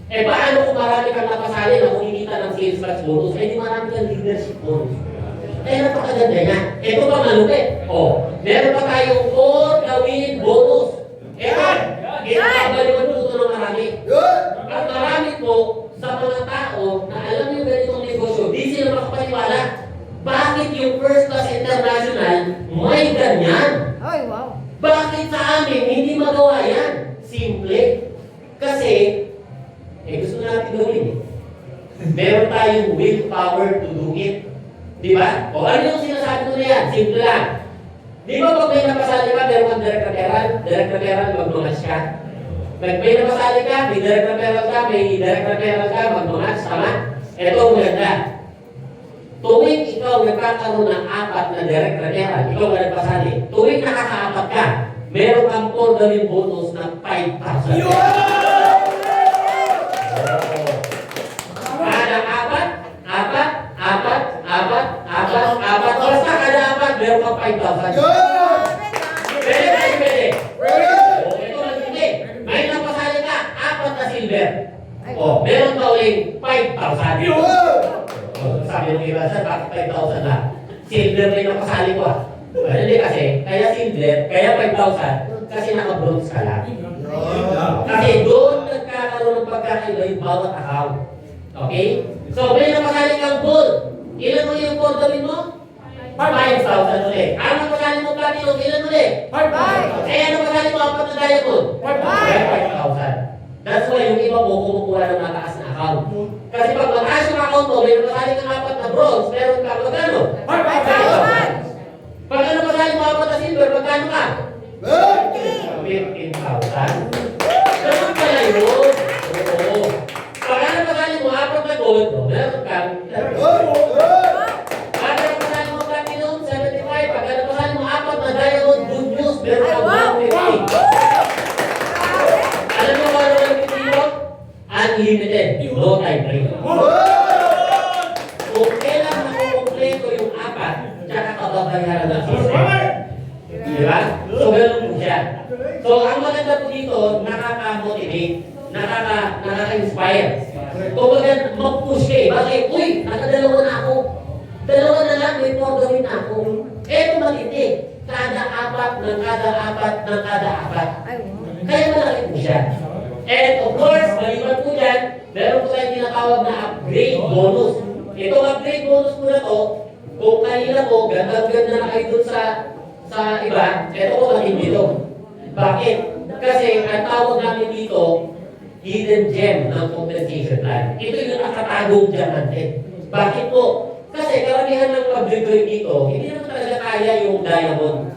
Eh paano kung marami kang napasali na kumikita ng sales match bonus? Eh di marami kang leadership bonus. Eh napakaganda niya. Ito pa malupit. Meron pa tayong for the win bonus. Kinakabaliwan po ito ng marami. At marami po sa mga tao na alam yung ganitong negosyo, di sila makapaniwala. Bakit yung First Class International may ganyan?
Ay, wow.
Bakit sa amin hindi magawa yan? Simple. Kasi, gusto natin gawin eh. Meron tayong willpower to do it. Di ba? O ano yung sinasabi ko na yan? Simple lang. Di ba pag may napasali ka, meron kang direct referral, mag-match ka? Pag may napasali ka, may direct referral ka, mag-match, tama? Ito ang maganda. Tuwing ikaw nagkakaroon ng 4 na direct referral, ikaw na nagpasali. Tuwing nakaka-4 ka, meron kang for the win bonus na 5,000. Kada 4, basta kada 4, meron kang 5,000. Pwede. Ito magiging. May napasali ka, 4 na silver. Meron ka uling 5,000. Sabi ng iba, sir, bakit 5,000 na? Silver may napasali ko ah. Hindi kasi, kaya silver, kaya 5,000, kasi naka-bronze ka lang. Kasi doon nagkakaroon ng pagkakaiba yung bawat account. Okay? So, may napasali kang gold. Ilan mo yung gold gawin mo? 5,000 ulit. Ang napasali mo platinum, ilan ulit? 5,000. Eh, ang napasali mo 4 na diamond? 5,000. That's why yung iba mo kumukuha ng mataas na account. Kasi pag mataas yung account mo, may napasali kang 4 na bronze, meron ka magkano? 5,000. Pag ano pasali mo 4 na silver, magkano ka? 15,000. Ganun pala yun. Oo. Pag ano pasali mo 4 na gold, meron ka. Pag ano pasali mo platinum, 75. Pag ano pasali mo 4 na diamond, good news, meron ka 150. Alam mo ba ano yung dito? Unlimited. No time frame. Kung kailan makukumpleto yung 4, tsaka kababayaran ng system. Di ba? So, ganun po siya. So, ang maganda po dito, nakaka-motivate, nakaka-inspire. Kung mag-push kayo, bakit? Uy, nakadalawa na ako. Dalawa na lang, may gawin na ako. Eto matindi. Kada 4 ng kada 4 ng kada 4.
Ay, wow.
Kaya malaki po siya. And of course, maliban po dyan, meron po tayong tinatawag na upgrade bonus. Itong upgrade bonus po na to, kung kanina po, ganda-ganda na kayo dun sa iba, ito po matindi dito. Bakit? Kasi ang tawag namin dito, hidden gem ng compensation plan. Ito yung nakatagong diamante. Bakit po? Kasi karamihan ng pag-break dito, hindi naman talaga kaya yung diamond.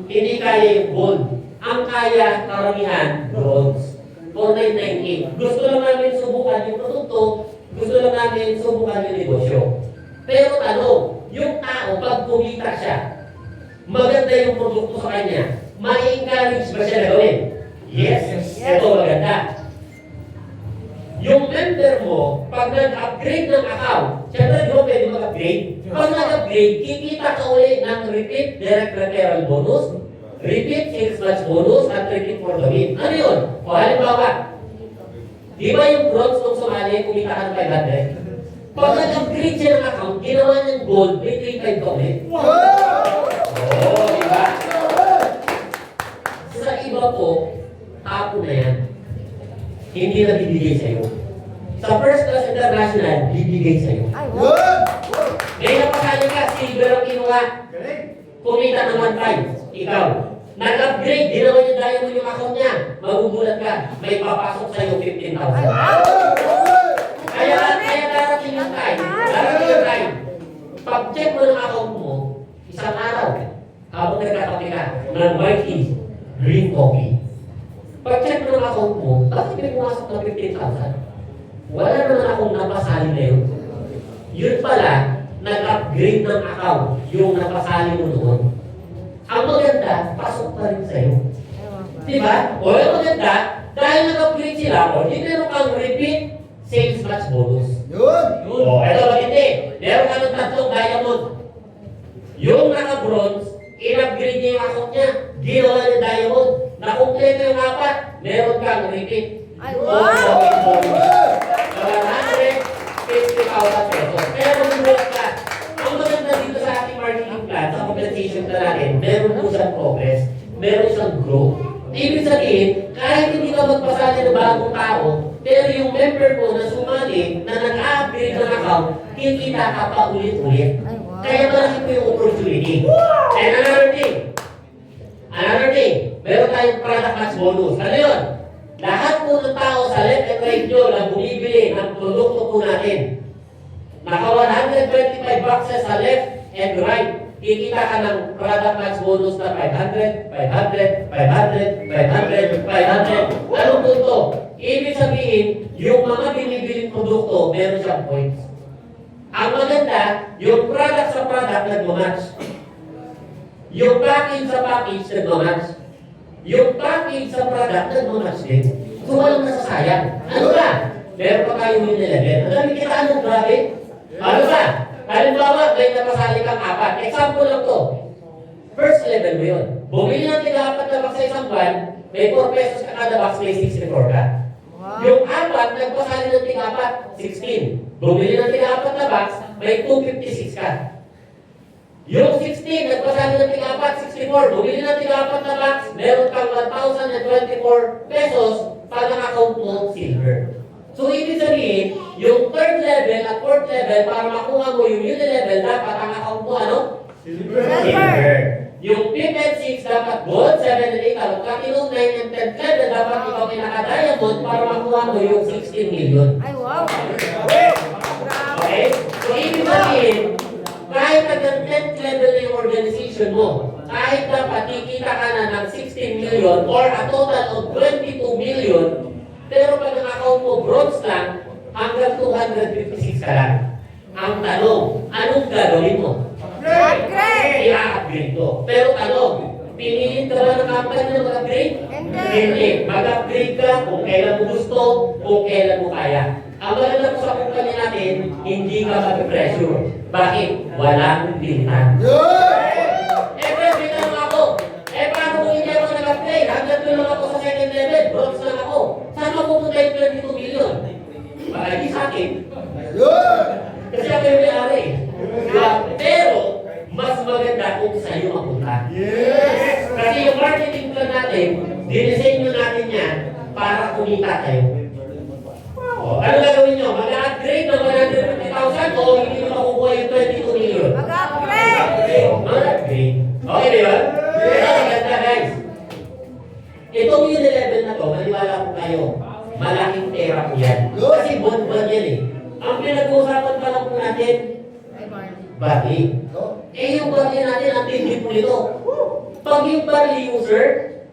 Hindi kaya yung gold. Ang kaya karamihan, bronze. 4998. Gusto lang namin subukan yung produkto, gusto lang namin subukan yung negosyo. Pero tanong, yung tao, pag kumita siya, maganda yung produkto sa kanya, ma-encourage ba siya na gawin? Yes. Ito maganda. Yung member mo, pag nag-upgrade ng account, siyempre di mo pwede mag-upgrade. Pag nag-upgrade, kikita ka ulit ng repeat direct referral bonus, repeat sales match bonus, at repeat for the win. Ano yun? O halimbawa, di ba yung bronze nung sumali, kumita ka ng 500? Pag nag-upgrade siya ng account, ginawa niyang gold, may 3,500 ka ulit. Oo, di ba? Sa iba po, tapo na yan. Hindi na bibigay sa'yo. Sa First Class International, bibigay sa'yo.
Ay, wow.
May napasali ka, silver ang kinuha. Kumita naman 5, ikaw. Nag-upgrade, ginawa niya diamond yung account niya. Magugulat ka, may papasok sa'yo 15,000. Kaya darating yung time. Pag-check mo ng account mo, isang araw, habang nagkakape ka, ng white tea, green coffee. Pag-check mo ng account mo, bakit may pumasok na 15,000? wala naman akong napasali na yun. Yun pala, nag-upgrade ng account yung napasali mo noon. Ang maganda, pasok pa rin sa'yo. Diba? O yung maganda, dahil nag-upgrade sila, o di meron kang repeat sales match bonus.
Yun!
O, eto magindi. Meron ka ng 3 diamond. Yung naka-bronze, in-upgrade niya yung account niya. Ginawa niya diamond. Nakumpleto yung 4, meron kang repeat.
Ay,
O,
wow!
showing bonus. 150,000 pesos. Pero mag-work ka. Ang maganda dito sa ating marketing plan, sa compensation na natin, meron po siyang progress, meron siyang growth. Ibig sabihin, kahit hindi ka magpasali ng bagong tao, pero yung member mo na sumali, na nag-upgrade ng account, kikita ka pa ulit-ulit.
Ay, wow.
Kaya malaki po yung opportunity. And another thing, meron tayong product match bonus. Ano yun? Lahat po ng tao sa left and right nyo na bumibili ng produkto po natin, naka 125 boxes sa left and right, kikita ka ng product match bonus na 500, 500, 500, 500, 500. Anong punto? Ibig sabihin, yung mga binibiling produkto, meron siyang points. Ang maganda, yung product sa product nagmamatch. Yung package sa package nagmamatch. Yung package sa product nagmamatch din. So walang nasasayang. Ano ba? Meron pa tayong yung 11. Ang dami kita anong grabe. Ano ba? Halimbawa, may napasali kang 4. Example lang to. First level mo yun. Bumili ng tiga-4 na box sa isang buwan, may 4 pesos ka kada box, may 64 ka. Yung 4, nagpasali ng tiga-4, 16. Bumili ng tiga-4 na box, may 256 ka. Yung 16, nagpasali ng tiga-4, 64. Bumili ng tiga-4 na box, meron kang 1,024 pesos pag ang account mo silver. So, ibig sabihin, yung 3rd level at 4th level, para makuha mo yung unit level, dapat ang account mo, ano? Silver. Yung 5th and 6th, dapat gold, 7 and 8, along katilong 9 and 10th level, dapat ikaw ay naka-diamond para makuha mo yung 16 million.
Ay, wow!
Okay? So, ibig sabihin, kahit hanggang 10th level na yung organization mo, kahit dapat kikita ka na ng 16 million or a total of 22 million, pero pag ang account mo bronze lang, hanggang 256 ka lang. Ang tanong, anong gagawin mo?
Upgrade!
I-upgrade ko. Pero tanong, pinilit ka ba ng company na mag-upgrade? Hindi. Mag-upgrade ka kung kailan mo gusto, kung kailan mo kaya. Ang maganda po sa kumpanya natin, hindi ka mag-pressure. Bakit? Walang bintan. Pwede lang ako. Paano kung hindi ako nag-upgrade? Hanggang doon lang ako sa 2nd level, bronze lang ako. Saan mapupunta yung 22 million? Hindi sa akin. Kasi ako yung may-ari. Pero, mas maganda kung sa'yo mapunta. Kasi yung marketing plan natin, dinisenyo natin yan para kumita tayo. O, ano gagawin nyo? Mag-upgrade ng 150,000 o hindi nyo makukuha yung 22 million?
Mag-upgrade!
Mag-upgrade. Okay ba yun? Ito, maganda guys. Itong yung 11 na to, maniwala ko kayo, malaking pera po yan. Kasi buwan-buwan yan eh. Ang pinag-uusapan pa lang po natin, barley. Yung barley natin, ang tindi po nito. Pag yung barley user,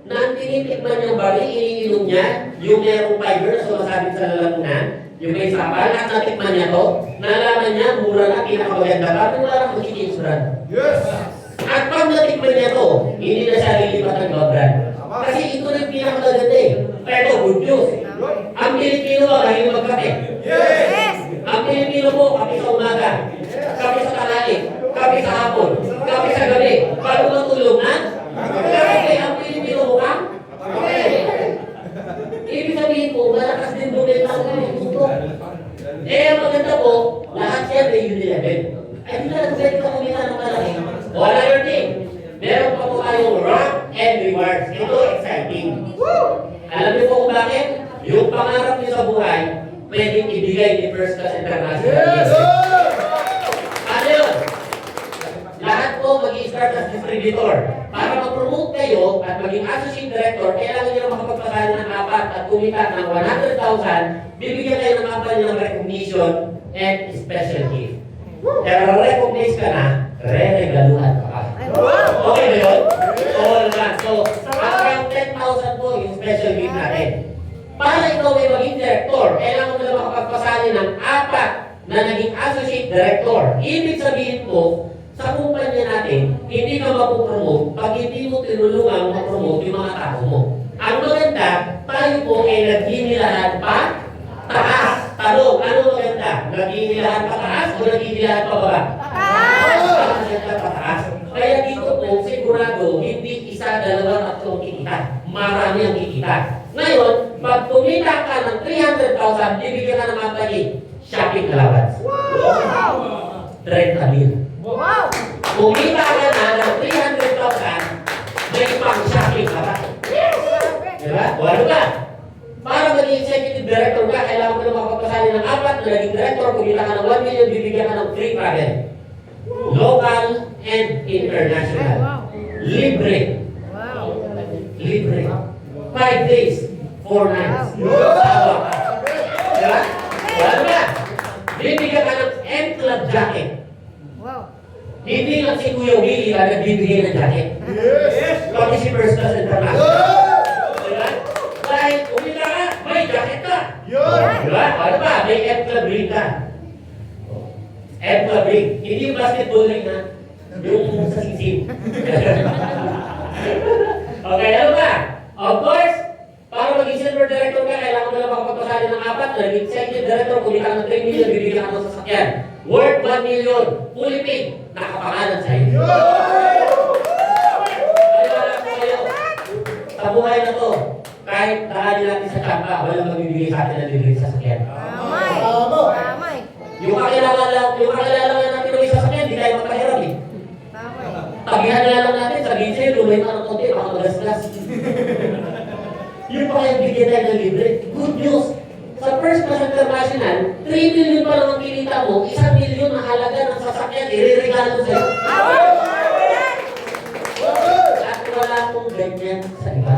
na ang tinitikman niyang barley, iniinom niya, yung merong fiber na sumasabit sa lalamunan, yung may sapal, at natikman niya to, nalaman niya, mura na, pinakamaganda pa, kung parang mag-change brand. At pag natikman niya to, hindi na siya lilipat ng iba brand. Kasi ito na yung pinakamaganda eh. Pero good news. Ang Pilipino ba mahilig magkape?
Yes!
Ang Pilipino po, kape sa umaga, kape sa tanghali, kape sa hapon, kape sa gabi, bago matulog na, kape ang Pilipino mo ka? Ibig sabihin po, malakas din bumenta sa Pilipino. Ang maganda po, lahat siya may Unilevel. Ay, hindi na pwede ka kumita ng malaki. O another thing, meron pa po tayong rank and rewards. Ito exciting. Alam niyo po kung bakit? Yung pangarap niyo sa buhay, pwedeng ibigay ni First Class International. Ano yun? Lahat po mag-i-start as distributor. Para mag-promote kayo at maging associate director, kailangan nyo makapagpasali ng 4 at kumita ng 100,000, bibigyan kayo ng company ng recognition and special gift. Pero recognize ka na, re-regaluhan ka. Okay ba yun? Oo naman. So, hanggang 10,000 po yung special gift natin. Para ikaw ay maging director, kailangan mo na makapagpasali ng 4 na naging associate director. Ibig sabihin po, sa kumpanya natin, hindi ka mapupromote pag hindi mo tinulungan mapromote yung mga tao mo. Ang maganda, tayo po ay naghihirahan pa taas. Tanong, ano maganda? Naghihirahan pa taas o naghihirahan pa baba?
Taas!
Maganda pa taas. Kaya dito po, sigurado, hindi isa, dalawa, tatlong kikita. Marami ang kikita. Ngayon, pag kumita ka ng 300,000, bibigyan ka ng company, shopping allowance.
Wow!
30 mil.
Wow!
Kumita ka na ng 300,000, may pang shopping ka ba? Diba? O ano ba? Para maging executive director ka, kailangan mo na makapagpasali ng 4 na naging director, kumita ka ng 1 million, bibigyan ka ng free travel. Local and international. Libre.
Wow!
Libre. 5 days, 4 nights. Tawa ka. Diba? O ano ba? Bibigyan ka ng M-Club jacket.
Wow!
Hindi lang si Kuya Willie na nagbibigay ng jacket.
Yes!
Pati si First Class International. Diba? Dahil kumita ka, may jacket ka.
Yun!
Diba? Ano ba? May F-Club ring ka. F-Club ring. Hindi yung basketball ring ha. Yung sa sisim. Okay, ano ba? Of course, para maging silver director ka, kailangan mo na makapagpasali ng 4. Naging executive director, kumita ka ng 3 million, bibigyan ka ng sasakyan. Worth 1 million. Fully paid. Nakapangalan sa'yo. Kailangan ko kayo. Sa buhay na to, kahit daanin natin sa tsampa, walang magbibigay sa atin ng libre sa sasakyan.
Tamay!
Tama.
Tamay!
Yung kakilala lang natin ng isang sasakyan, di tayo magpahiram eh.
Tamay!
Tagihan na lang natin, sabihin sa'yo, lumay ka ng konti, baka magasgas. Yung pa kaya bigyan tayo ng libre. Good news! Sa First Class International, 3 million pa lang ang kinita mo, 1 million na halaga ng sasakyan, iririgalo sa'yo. At wala akong ganyan sa iba.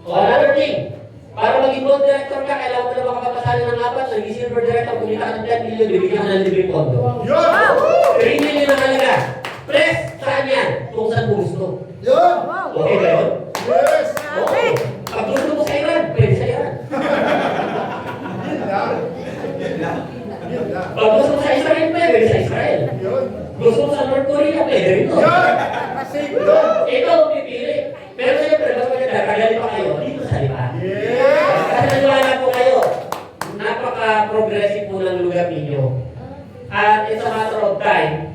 O another thing, para maging board director ka, kailangan mo na makapagpasali ng 4, naging silver director, kumita ka ng 10 million, bibigyan ka ng libreng pondo.
Yun!
3 million ang halaga. Press, saan yan? Kung saan mo gusto.
Yun!
Wow!
Okay ba yun?
Yes!
Oo. Pag gusto mo sa Iran, pwede sa Iran. Pag gusto mo sa Israel, pwede sa Israel.
Yun!
Gusto mo sa North Korea, pwede rin to.
Yun! Yun!
Ikaw ang pipili. Pero siyempre, mas maganda, kagaling pa kayo dito sa lipa.
Yes!
Kasi naniwala po kayo, napaka-progressive po ng lugar ninyo. At it's a matter of time,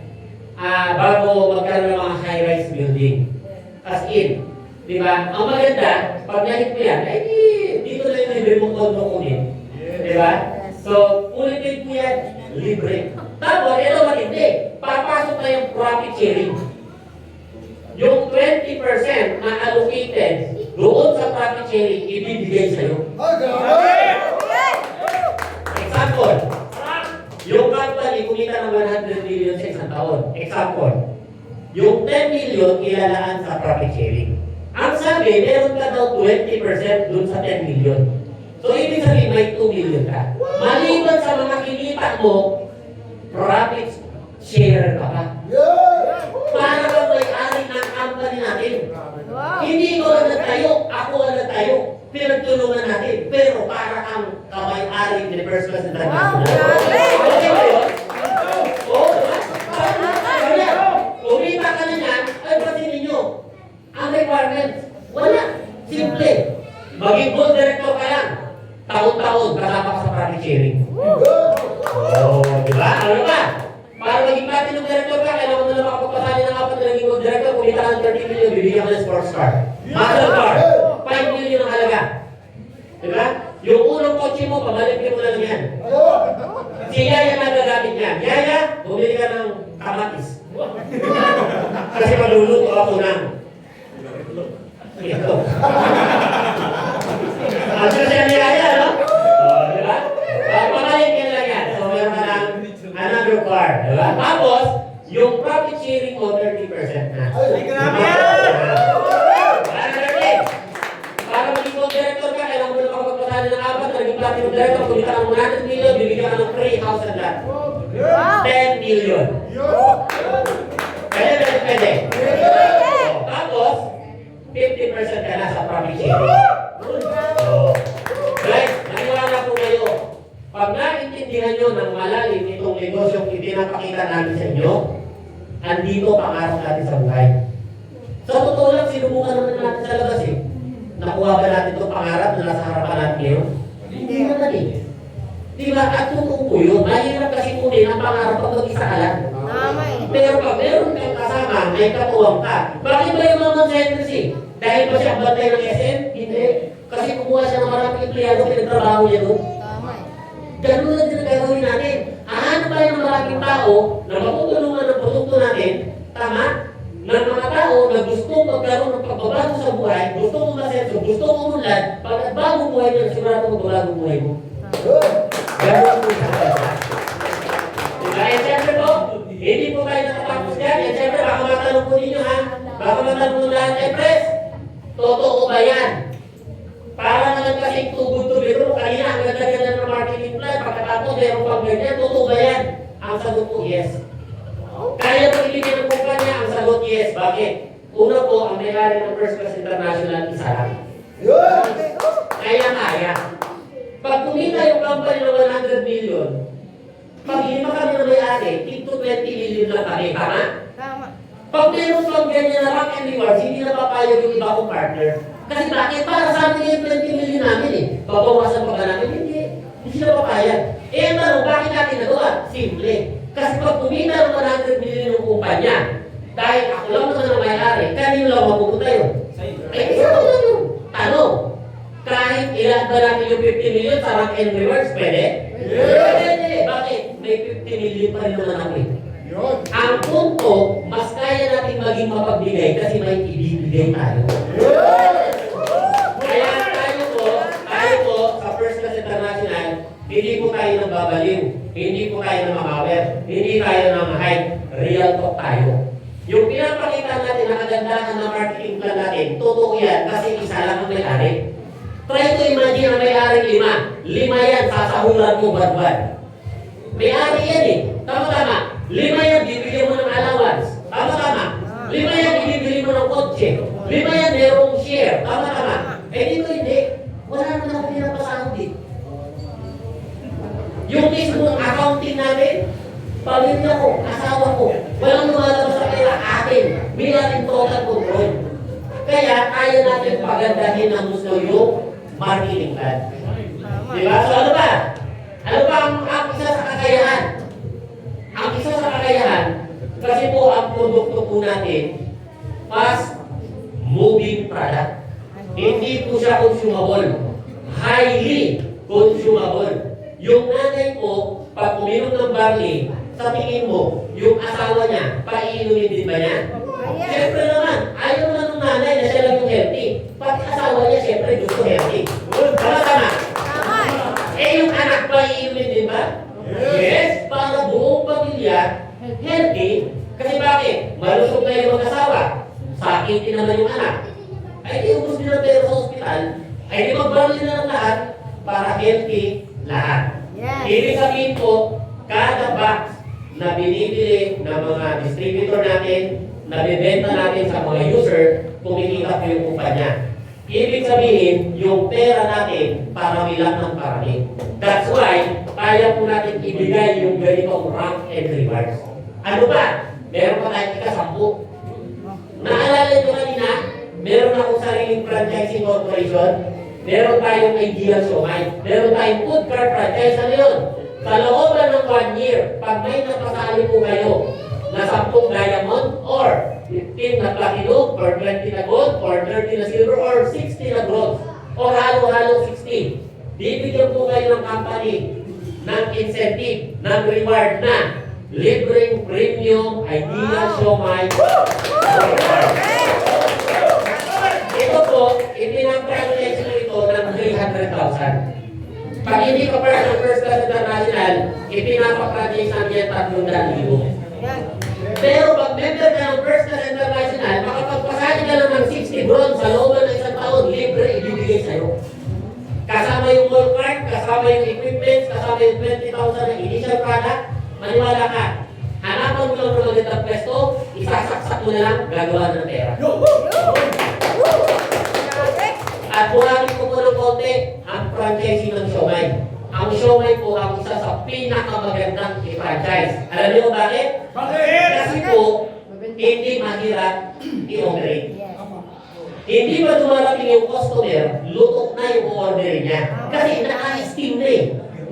bago magkaroon ng mga high-rise building. As in, di ba? Ang maganda, pag nahit mo yan, ay dito na yung libre mong kondo kunin. Di ba? So, ulitin po yan, libre. Tapos, ito matindi, papasok na yung profit sharing. Yung 20% na allocated doon sa profit sharing, ibibigay sa'yo.
Ay, grabe!
Example, yung company kumita ng 100 million sa isang taon. Example, yung 10 million ilalaan sa profit sharing. Ang sabi, meron ka daw 20% dun sa 10 million. So, ibig sabihin, may 2 million ka. Maliban sa mga kinita mo, profit share ka pa.
Yun!
Para kang may-ari ng company natin.
Wow!
Hindi ko ang nagtayo, ako ang nagtayo. Pinagtulungan natin. Pero para kang kamay-ari ni First Class International.
Wow, grabe!
Okay ba yun? Oo, diba? Kaya, kumita ka na yan, ay pati ninyo. Ang requirements, wala. Simple. Maging board director ka lang. Taon-taon, kasama ka sa profit sharing.
Yun!
Oo, diba? Ano ba? Para maging platinum director ka, kailangan mo na makapagpasali ng 4 na naging gold director, kumita ka ng 30 million, bibigyan ka ng sports car. Muscle car, 5 million ang halaga. Diba? Yung unang kotse mo, pamalipin mo lang yan.
Ayun!
Si Yaya na gagamit niyan. Yaya, bumili ka ng kamatis. Kasi maluluto ako ng ito. Ano siya ni Yaya, no? O, diba? Pamalipin lang yan. So, meron ka ng another car. Diba? Tapos, yung profit sharing mo, 30% na.
Ay,
grabe yan!
Another thing, para maging gold director ka, kailangan mo na makapagpasali ng 4 na naging platinum director, kumita ka ng 100 million, bibigyan ka ng free house and lot.
Wow!
10 million.
Yun!
Pwede. O, tapos, 50% ka na sa profit sharing. O, pinapakita namin sa inyo, andito pangarap natin sa buhay. Sa totoo lang, sinubukan naman natin sa labas eh. Nakuha ba natin itong pangarap na nasa harapan natin ngayon? Hindi naman eh. Diba? At totoo po yun. Mahirap kasi kunin ang pangarap pag mag-isa ka lang.
Tama eh.
Pero pag meron kang kasama, may katuwang ka. Bakit ba yung mga centers eh? Dahil ba siya ang bantay ng SM? Hindi. Kasi kumuha siya ng maraming empleyado, pinagtrabaho niya doon.
Tama eh.
Ganun lang din ang gagawin natin. Hahanap tayo ng maraming tao na matutulungan ng produkto natin, tama? Ng mga tao na gustong magkaroon ng pagbabago sa buhay, gustong umasenso, gustong umunlad, pag nagbago buhay niya, sigurado magbabago buhay mo. Ganun po sa kanya. Diba? Eh, siyempre po, hindi po tayo nakatapos yan. Eh, siyempre, baka matanong po ninyo ha. Baka matanong po lahat, eh, pres, totoo ba yan? Para naman kasing tugod to biro, kanina ang ganda-ganda ng marketing plan, pagkatapos meron pang ganyan, totoo ba yan? Ang sagot po, yes. Kaya po ibigay ng kumpanya, ang sagot, yes. Bakit? Una po, ang may-ari ng First Class International, isa lang. Kaya. Pag kumita yung company ng 100 million, pag lima kami na may-ari, into 20 million lang kami, tama?
Tama.
Pag meron pang ganyan na rank and rewards, hindi na papayag yung iba kong partner. Kasi bakit? Para sa amin yung 20 million namin eh. Babawasan pa ba namin? Hindi. Hindi sila papayag. Eh, ang tanong, bakit natin nagawa? Simple. Kasi pag kumita ng 100 million ng kumpanya, dahil ako lang naman ang may-ari, kanino lang mapupunta yun? Eh, isa lang yun. Tanong, kahit ilan ba natin yung 50 million sa rank and rewards, pwede? Pwede. Bakit? May 50 million pa rin naman ako eh. Ang punto, mas kaya natin maging mapagbigay kasi may ibibigay tayo. Kaya tayo po sa First Class International, hindi po tayo nang babaliw, hindi po tayo nang mamawer, hindi tayo nang ma-hype, real talk tayo. Yung pinapakita natin na kagandahan ng marketing plan natin, totoo yan kasi isa lang ang may-ari. Try to imagine ang may-ari 5. 5 yan, sasahulan mo badbad. May-ari yan eh. Tama-tama. 5 yan, bibigyan mo ng allowance. Tama-tama. 5 yan, ibibili mo ng kotse. 5 yan, merong share. Tama-tama. Eh dito hindi. Wala naman ako pinapasahod eh. Yung mismong accounting natin, pamilya ko, asawa ko, walang lumalabas sa pera atin. May natin total control. Kaya kaya natin pagandahin ng gusto yung marketing plan. Diba? So ano ba? Ano ba ang isa sa kakayahan? Ang isa sa kakayahan, kasi po ang produkto po natin, fast moving product. Hindi po siya consumable. Highly consumable. Yung nanay po, pag uminom ng barley, sa tingin mo, yung asawa niya, paiinumin din ba niya? Siyempre naman, ayaw naman ng nanay na siya lang yung healthy. Pati asawa niya, siyempre gusto healthy. Tama-tama. Eh yung anak pa iinumin din ba? Yes, para buong pamilya, healthy. Kasi bakit? Malusog na yung mag-asawa. Sakit din naman yung anak. Ay di ubus din ang pera sa ospital. Ay di magbarli na ng lahat para healthy lahat.
Yes.
Ibig sabihin po, kada box na binibili ng mga distributor natin, na bibenta natin sa mga user, kumikita po yung kumpanya. Ibig sabihin, yung pera natin, parami lang ng parami. That's why, kaya po natin ibigay yung ganitong rank and rewards. Ano ba? Meron pa tayong ika-10. Naalala nyo kanina, meron akong sariling franchising corporation, meron tayong ideal siomai, meron tayong food cart franchise. Ano yun? Sa looban ng 1 year, pag may napasali po kayo na 10 diamond or 15 na platinum or 20 na gold or 30 na silver or 60 na bronze or halo-halo 60, bibigyan po kayo ng company ng incentive, ng reward na libreng premium ideal siomai. Ito po, ipinag-franchise ito ng 300,000. Pag hindi ka part ng First Class International, ipinapag-franchise namin yung 300,000.
Yan.
Pero pag member ka ng First Class International, makapagpasali ka lang ng 60 bronze sa looban ng isang taon, libre ibibigay sa'yo. Kasama yung mall card, kasama yung equipment, kasama yung 20,000 na initial product, maniwala ka. Hanapan mo lang ng magandang pwesto, isasaksak mo na lang, gagawa ng pera. At buhangin ko po ng konti ang franchising ng siomai. Ang Siomai po ang isa sa pinakamagandang i-franchise. Alam niyo kung bakit?
Bakit?
Kasi po, hindi mahirap i-operate.
Yes.
Hindi ba dumarating yung customer, lutok na yung order niya. Kasi naka-steam na eh.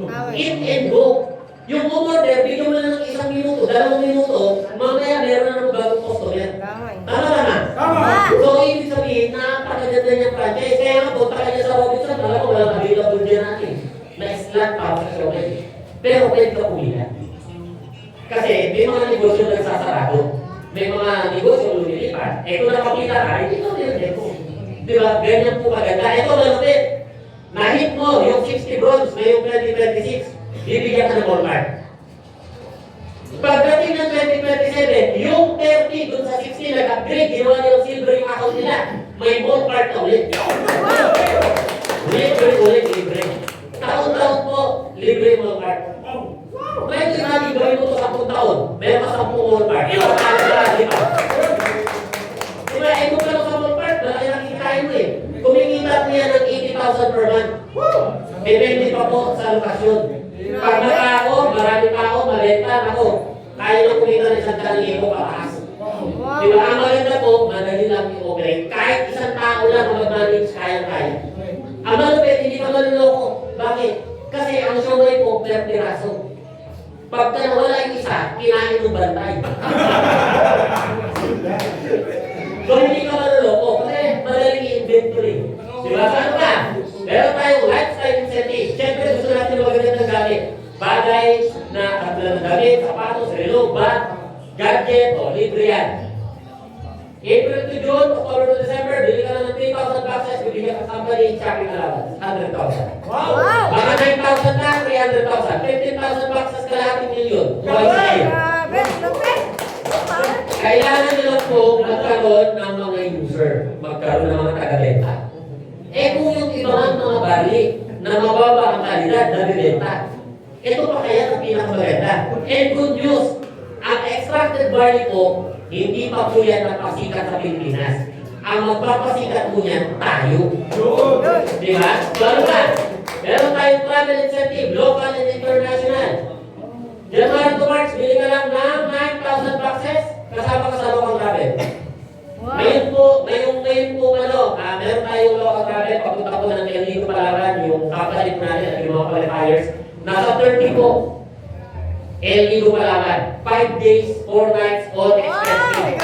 Tama.
Eat and go. Yung order, bigyan mo na ng 1 minuto, 2 minuto, mamaya meron na ng bagong customer.
Tama eh.
Tama ba?
Tama.
So, ibig sabihin, napakaganda niyang franchise. Kaya nga, punta ka niya sa Robinson, alam mo, walang available dyan natin. Na-slot para sa Siomai. Pero pwede ka pumila. Kasi may mga negosyo na nagsasarado. May mga negosyo lumilipat. Eh kung nakapila ka, hindi ko rin ko. Di ba? Ganyan po kaganda. Ito malupit. Nahit mo yung 60 bronze ngayong 2026, bibigyan ka ng ballpark. Pagdating ng 2027, yung 30 dun sa 60 nag-upgrade, ginawa nilang silver yung account nila. May ballpark na ulit. Libre. Taon-taon po, libre yung ballpark. Pwede natin gawin mo ito 10 taon. Meron ka 10 ballpark. Ilang taon na, di ba? Diba, eh kung ka sa ballpark, malaki nakikitain mo eh. Kumikita niya ng 80,000 per month. Depende pa po sa lokasyon. Pag nakako, marami pa ako, malenta, ako. Kaya na kumita ng 100,000 pataas.
Wow.
Diba, ang maganda po, madali lang i-operate. Kahit isang tao lang ang mag-manage, kaya-kaya. Ang malupit, hindi ka maluloko. Bakit? Kasi ang Siomai po, per piraso. Pagka nawala yung isa, kinain ng bantay. So hindi ka maluloko kasi madaling i-inventory. Diba? Ano ba? Meron tayong lifestyle incentive. Siyempre gusto natin magaganda ng gamit. Bagay na katulad ng gamit, sapatos, relo, bag, gadget, o libre yan. April to June, October to December, bili ka na ng 3,000 boxes, bibigyan ka company shopping allowance, 100,000.
Wow.
Mga 9,000 na, 300,000. 15,000 boxes kalahating milyon. Twice a year.
Grabe. Lupit.
Kailangan nila po magkaroon ng mga user, magkaroon ng mga taga-benta. Eh kung yung ibang mga bali na mababa ang kalidad na bibenta, ito pa kaya ang pinakamaganda. And good news, ang extracted barley po, hindi pa po yan napasikat sa Pilipinas. Ang magpapasikat po yan, tayo. Di ba? So ano ba? Meron tayong travel incentive, local and international. January to March, bili ka lang ng 9,000 boxes, kasama ka sa local travel.
Wow.
Ngayon po, meron tayong local travel, papunta po ng El Nido Palawan, yung kapalit natin at yung mga qualifiers. Nasa 30 po, El Nido Palawan, 5 days, 4 nights, all expenses.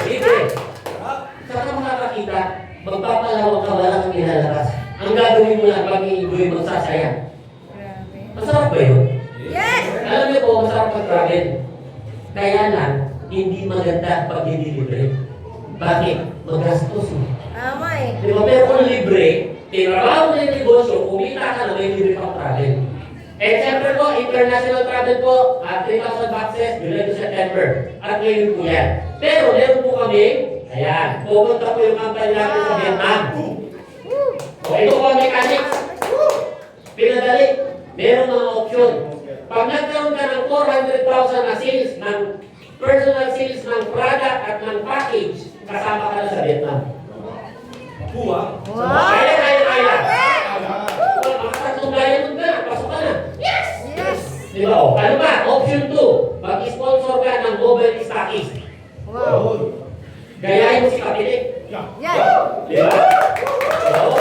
Libre. Saka makakakita, magpapalawang ka, wala kang ilalabas. Ang gagawin mo lang, pag i-enjoy mo, sasaya.
Grabe.
Masarap ba yun?
Yes.
Alam niyo po, masarap mag-travel. Kaya lang, hindi maganda pag hindi libre. Bakit? Magastos mo.
Tama eh.
Di ba? Pero kung libre, tirabaho mo yung negosyo, kumita ka na may libre pang travel. Eh, siyempre po, international travel po, 3,000 boxes, July to September. At ngayon po yan. Pero meron po kami, ayan, pumunta po yung company natin sa Vietnam. O, ito po ang mechanics. Pinadali, meron mga option. Pag nagkaroon ka ng 400,000 na sales ng personal sales ng product at ng package, kasama ka na sa Vietnam.
Wow.
Kaya. Makatatlong diamond ka na, pasok ka na.
Yes.
Di ba? O, ano ba? Option 2, mag-sponsor ka ng mobile stockist.
Wow.
Gayahin mo si Kapilik.
Yes.
Di ba? Oo.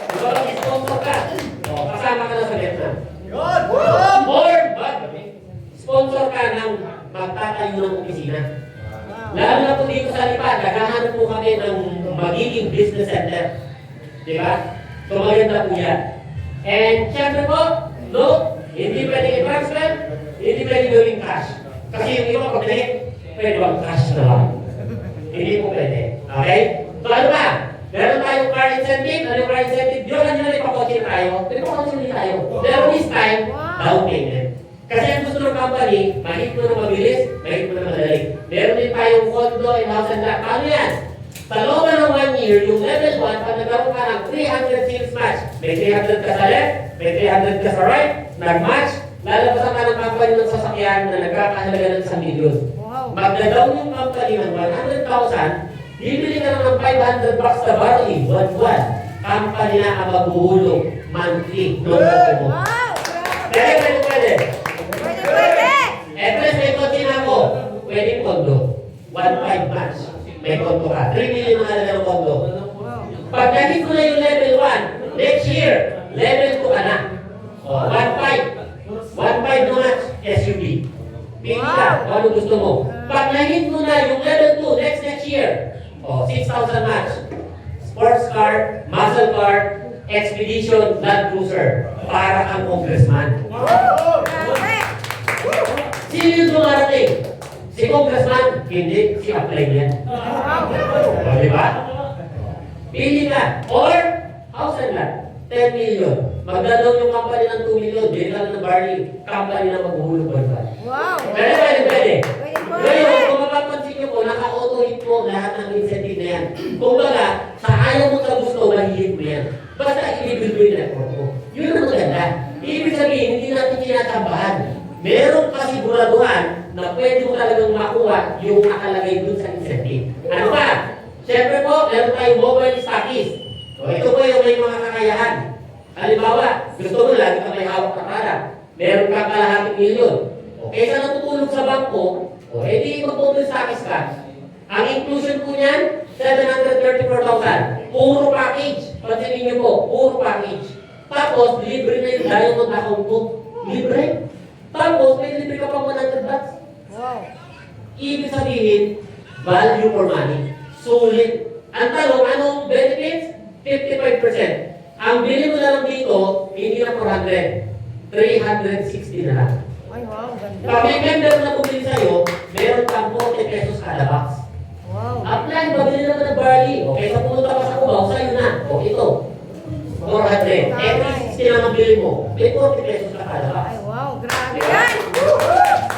Di ba? Mag-sponsor ka. O, kasama ka na sa Vietnam. Or, sponsor ka ng magtatayo ng opisina. Lalo na po dito sa Lipa, naghahanap po kami ng magiging business center. Di ba? So maganda po yan. And syempre po, no, hindi pwede i-transfer, hindi pwede gawing cash. Kasi yung iba pag pwede bang cash na lang. Hindi po pwede. Okay? So ano ba? Meron tayong car incentive. Ano yung car incentive? Diyan kanina ipakotsin tayo. Ipakotsin tayo. Pero this time, down payment. Kasi ang gusto ng company, mahit mo na mabilis, mahit mo na madali. Meron din tayong condo and house and lot. Paano yan? Sa loob ng 1 year, yung level 1, pag nagkaroon ka ng 300 sales match, may 300 ka sa left, may 300 ka sa right, nag-match, lalabasan ka ng company ng sasakyan na nagkakahalaga ng 1 million.
Wow.
Magda-down yung company ng 100,000, bibili ka ng $500 na barley, buwan-buwan. Company kanila ang maghuhulog monthly ng grupo mo.
Wow!
Pwede.
Pwede!
At least may konti na ako. Pwede kondo. 1.5 match. May kondo ka. 3 million ang halaga ng kondo. Pag naging ko na yung level 1, next year, level 2 ka na. O, 1.5. 1.5 na match, SUV. Pili ka, kung ano gusto mo. Pag naging mo na yung level 2, next year, o, 6,000 match. Sports car, muscle car, expedition, land cruiser. Para kang congressman.
Grabe!
Sino yung dumarating? Si congressman? Hindi, si apply niya. O, di ba? Pili ka. Or, house and lot. 10 million. Magdadaw yung company ng 2 million. Bili ka ng barley. Company na maghuhulog ba?
Wow!
Pwede.
Pwede po!
Ngayon, kung mapapansin nyo po, naka-auto-hit po lahat ng incentive na yan. Kung baga, sa ayaw mo sa gusto, mahihit mo yan. Basta i-build na po. Yun ang maganda. Ibig sabihin, hindi natin tinatambahan. Meron kasiguraduhan na pwede mo talagang makuha yung nakalagay dun sa incentive. Ano ba? Siyempre po, meron tayong mobile stockist. So, ito po yung may mga kakayahan. Halimbawa, gusto mo lagi ka may hawak na pera. Meron kang kalahating milyon. O, kaysa natutulog sa bangko, o, edi mag-mobile stockist ka. Ang inclusion po niyan, 734,000. Puro package. Pansinin niyo po, puro package. Tapos, libre na yung diamond account mo. Libre. Tapos, may libre ka pa 100 bucks.
Wow!
Ibig sabihin, value for money. Sulit. Ang tanong, anong benefits? 55%. Ang bili mo na lang dito, hindi na 400. 360 na lang.
Ay, wow! Ganda!
Pag may member na bumili sa'yo, meron kang 40 pesos kada box.
Wow!
Apply, pabili naman ng barley. Okay, sa pumunta ka sa Cubao, sa'yo na. O ito, 400. Every 60 lang ang bili mo. May 40 pesos ka kada box.
Ay, wow! Grabe yan!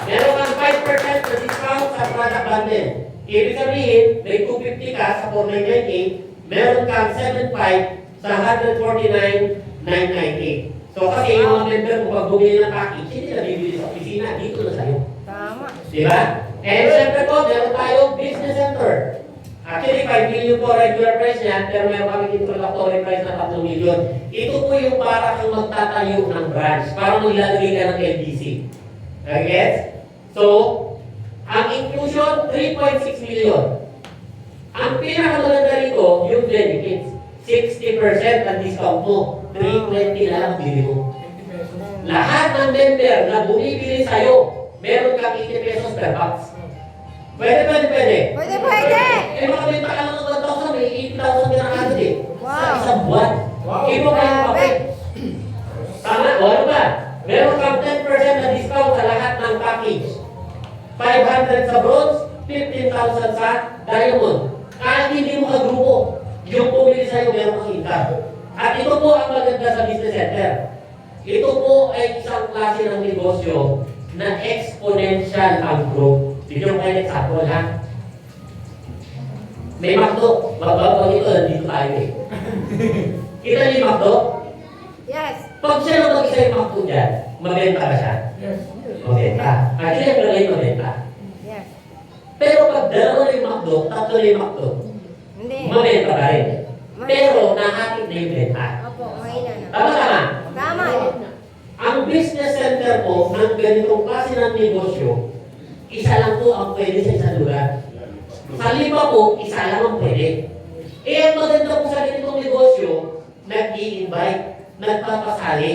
Meron kang 5% na discount sa product bundle. Ibig sabihin, may 250 ka sa 498, meron kang 75 sa 149,998. So kasi yung mga member mo, pag bumili ng package, hindi na bibili sa opisina, dito na sa'yo.
Tama!
Diba? And syempre po, meron tayong business center. Actually, 5 million po regular price niya, pero meron kami introductory price na 3 million. Ito po yung para kang magtatayo ng branch, para maglalagay ka ng LDC. Okay? So, ang inclusion, 3.6 million. Ang pinakamaganda rito, yung benefits. 60% ang discount mo. 320 na lang bili mo. Lahat ng member na bumibili sa'yo, meron kang 80 pesos per box. Pwede.
Pwede!
Eh, makabenta ka lang ng 1,000, may 80,000 ka na agad eh. Sa
Wow.
isang buwan. Iba pa yung papel. Tama? O ano ba? Meron kang 10% na discount sa lahat ng package. 500 sa bronze, 15,000 sa diamond. Kahit hindi mo kagrupo, yung pumili sa'yo, meron kang income. At ito po ang maganda sa business center. Ito po ay isang klase ng negosyo na exponential ang growth. Bigyan ko kayo ng example, ha? May McDo. Magbabang ito, nandito tayo eh. Kita niyo yung McDo?
Yes!
Pag siya lang mag-isa yung McDo dyan, mabenta ba siya? Mabenta. Actually, ang galay mabenta.
Yes!
Pero pag dalawa na yung McDo, tatlo na yung McDo,
Hindi!
mabenta pa rin. Pero nahatid na yung benta.
Opo, mahina na.
Tama.
Tama!
Ang business center po ng ganitong klase ng negosyo, isa lang po ang pwede sa isang lugar. Sa lima po, isa lang ang pwede. Eh, ang maganda po sa ganitong negosyo, nag-i-invite, nagpapasali.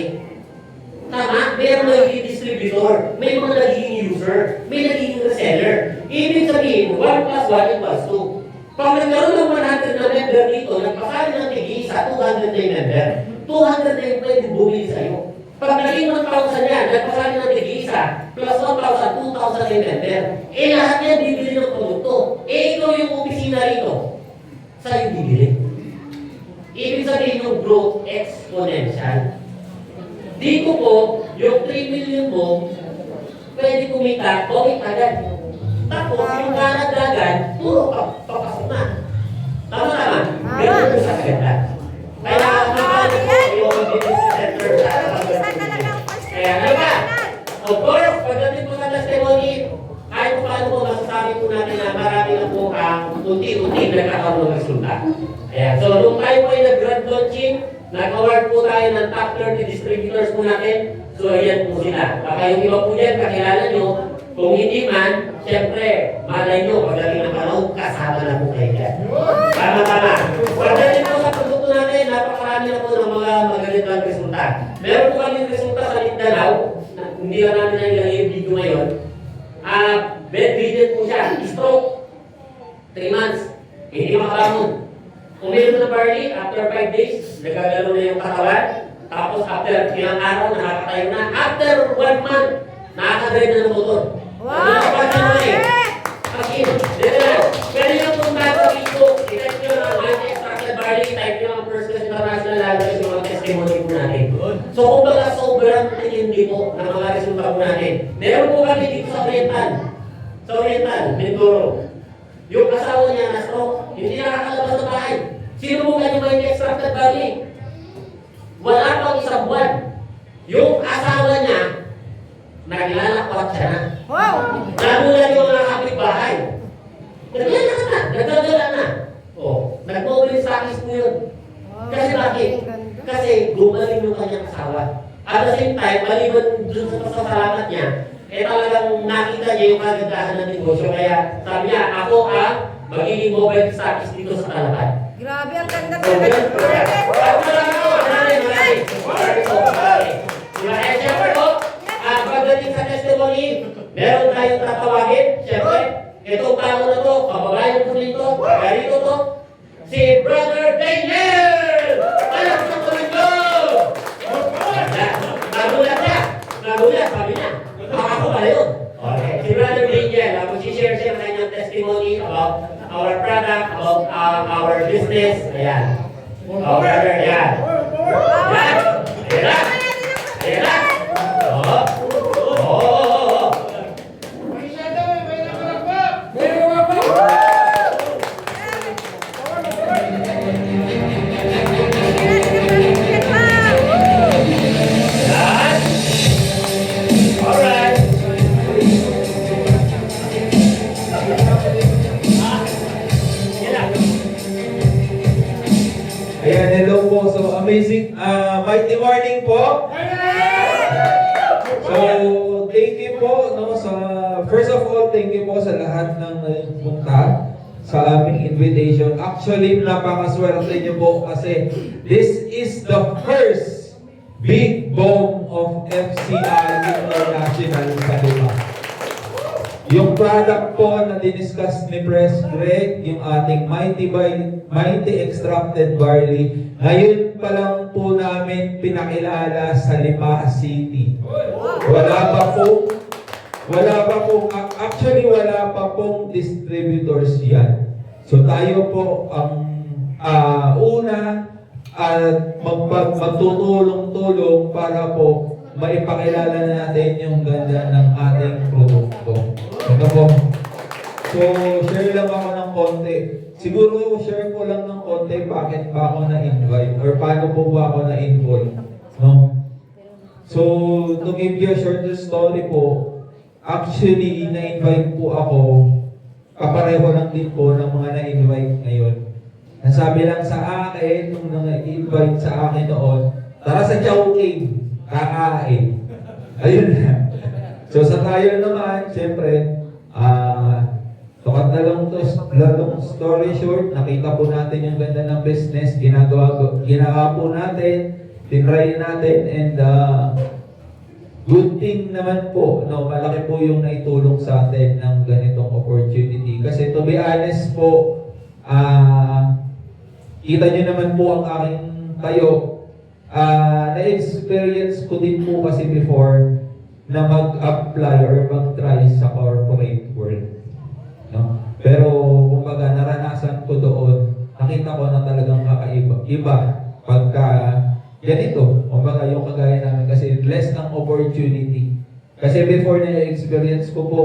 Tama? Meron nagiging distributor, may mga nagiging user, may nagiging reseller. Ibig sabihin, 1 plus 1 equals 2. Pag nagkaroon ng 100 na member dito, nagpasali ng tig-isa, 200 na yung member. 200 na yung pwede bumili sa'yo. Pag naging 1,000 yan, nagpasali ng tig-isa, plus 1,000, 2,000 na yung member. Eh lahat yan bibili ng produkto. Eh ikaw yung opisina rito. Sa'yo bibili. Ibig sabihin yung growth exponential. Dito po, yung 3 million mo, pwede kumita, okay agad. Tapos, yung karagdagan, puro papasok na. Tama. Ganun po sa kaganda. Kaya, nakakali po yung business center sa
Isa talagang first
kaya nga, of course, pagdating po sa testimony, kahit po paano po masasabi po natin na marami na po ang unti-unti nagkakaroon ng resulta. Ayan. So, nung tayo po ay nag-grand launching, nag-award po tayo ng top 30 distributors po natin. So, ayan po sila. Baka yung iba po dyan, kakilala nyo. Kung hindi man, siyempre, malay nyo, pagdating ng panahon, kasama na po kayo dyan. Tama. Pagdating po sa produkto natin, napakarami na po ng mga magandang resulta. Meron po kami resulta sa Mindanao, na hindi lang namin na yung video ngayon. Bedridden po siya, stroke, 3 months, hindi makabangon. Uminom na barley, after 5 days, nagagano na yung katawan. Tapos after ilang araw, nakakatayo na. After 1 month, nakakadrive na ng motor.
Wow!
Kasi, pwede yung punta sa Facebook, i-type nyo ang anti-extracted barley, type nyo ang First Class International, lalabas yung mga testimony po natin. So, kung baga sobrang tindi po ng mga resulta po natin. Meron po kami dito sa Oriental. Sa Oriental, Mindoro. Yung asawa niya na stroke, hindi nakakalabas sa bahay. Sinubukan yung mga extracted barley. Wala pang isang buwan. Yung asawa niya, naglalakwat siya na.
Wow!
Nagulat yung mga kapitbahay. Naglalakad na, nagdadala na. Nag-mobilize po yun. Kasi bakit? Kasi gumaling yung kanyang asawa. At the same time, maliban dun sa pasasalamat niya, talagang nakita niya yung kagandahan ng negosyo. Kaya sabi niya, ako ang magiging mobile stockies dito sa Talapan.
Grabe, ang ganda
So,
talaga.
yun po yan. Marami. Diba? Eh, siyempre po, pagdating sa testimony, meron tayong tatawagin. Siyempre, itong tao na to, kababayan po nito, garito to, si Brother Daniel! Alam ko po nito! Nagulat, sabi niya. Ako pala yun. Okay. Si Brother Daniel, mag-share siya ng kanyang testimony about our product, about our business. Ayan. Oh, brother, ayan. Ayan. Ayan. Ayan.
Ayan, hello po. So, amazing. Mighty morning po. So, thank you po. No, first of all, thank you po sa lahat ng punta sa aming invitation. Actually, napakaswerte niyo po kasi this is the first big bomb of FCI International sa Lima. Yung product po na diniscuss ni Pres Greg, yung ating Mighty Extracted Barley, ngayon pa lang po namin pinakilala sa Lipa City. Wala pa pong distributors yan. So tayo po ang una at magtutulong-tulong para po maipakilala natin yung ganda ng ating produkto. Ito po. So, share lang ako ng konti. Siguro, share ko lang ng konti bakit ba ako na-invite or paano po ba ako na-involve. No? So, to give you a short story po, actually, na-invite po ako, kapareho lang din po ng mga na-invite ngayon. Nasabi lang sa akin, nung na-invite sa akin noon, tara sa Chowking, kakain. Ayun na. So sa tayo naman, siyempre, tukat na lang to, long story short, nakita po natin yung ganda ng business, ginawa po natin, tinry natin, and good thing naman po, no, malaki po yung naitulong sa atin ng ganitong opportunity. Kasi to be honest po, kita nyo naman po ang aking tayo. Na-experience ko din po kasi before na mag-apply or mag-try sa corporate world. No? Pero, kumbaga, naranasan ko doon, nakita ko na talagang kakaiba pagka ganito. Kumbaga, yung kagaya namin kasi less ng opportunity. Kasi before na-experience ko po,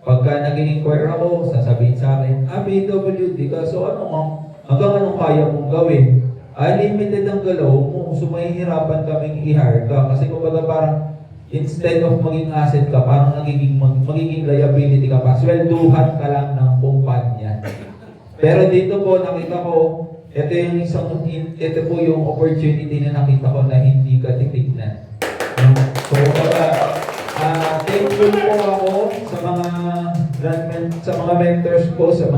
pagka nag-inquire ako, sasabihin sa akin, PWD ka, so hanggang anong kaya mong gawin? Limited ang galaw mo, so mahihirapan kaming i-hire ka. Kasi kumbaga parang instead of maging asset ka, parang magiging liability ka pa. Swelduhan ka lang ng kumpanya. Pero dito po nakita ko, ito po yung opportunity na nakita ko na hindi ka titignan. No? So, thankful po ako sa mga mentors ko, sa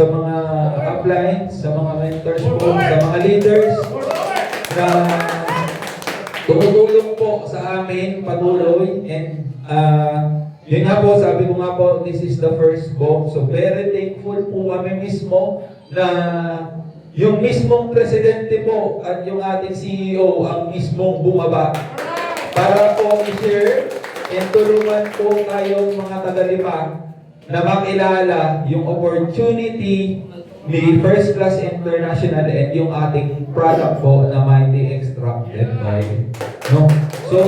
mga uplines, sa mga mentors ko, sa mga leaders na tumutulong po sa amin patuloy. And yun nga po, sabi ko nga po, this is the first book. So very thankful po kami mismo na yung mismong presidente po at yung ating CEO ang mismong bumaba para po i-share and tulungan po tayong mga taga-Lipa na makilala yung opportunity ni First Class International and yung ating product po na Mighty Extracted Oil. No? So,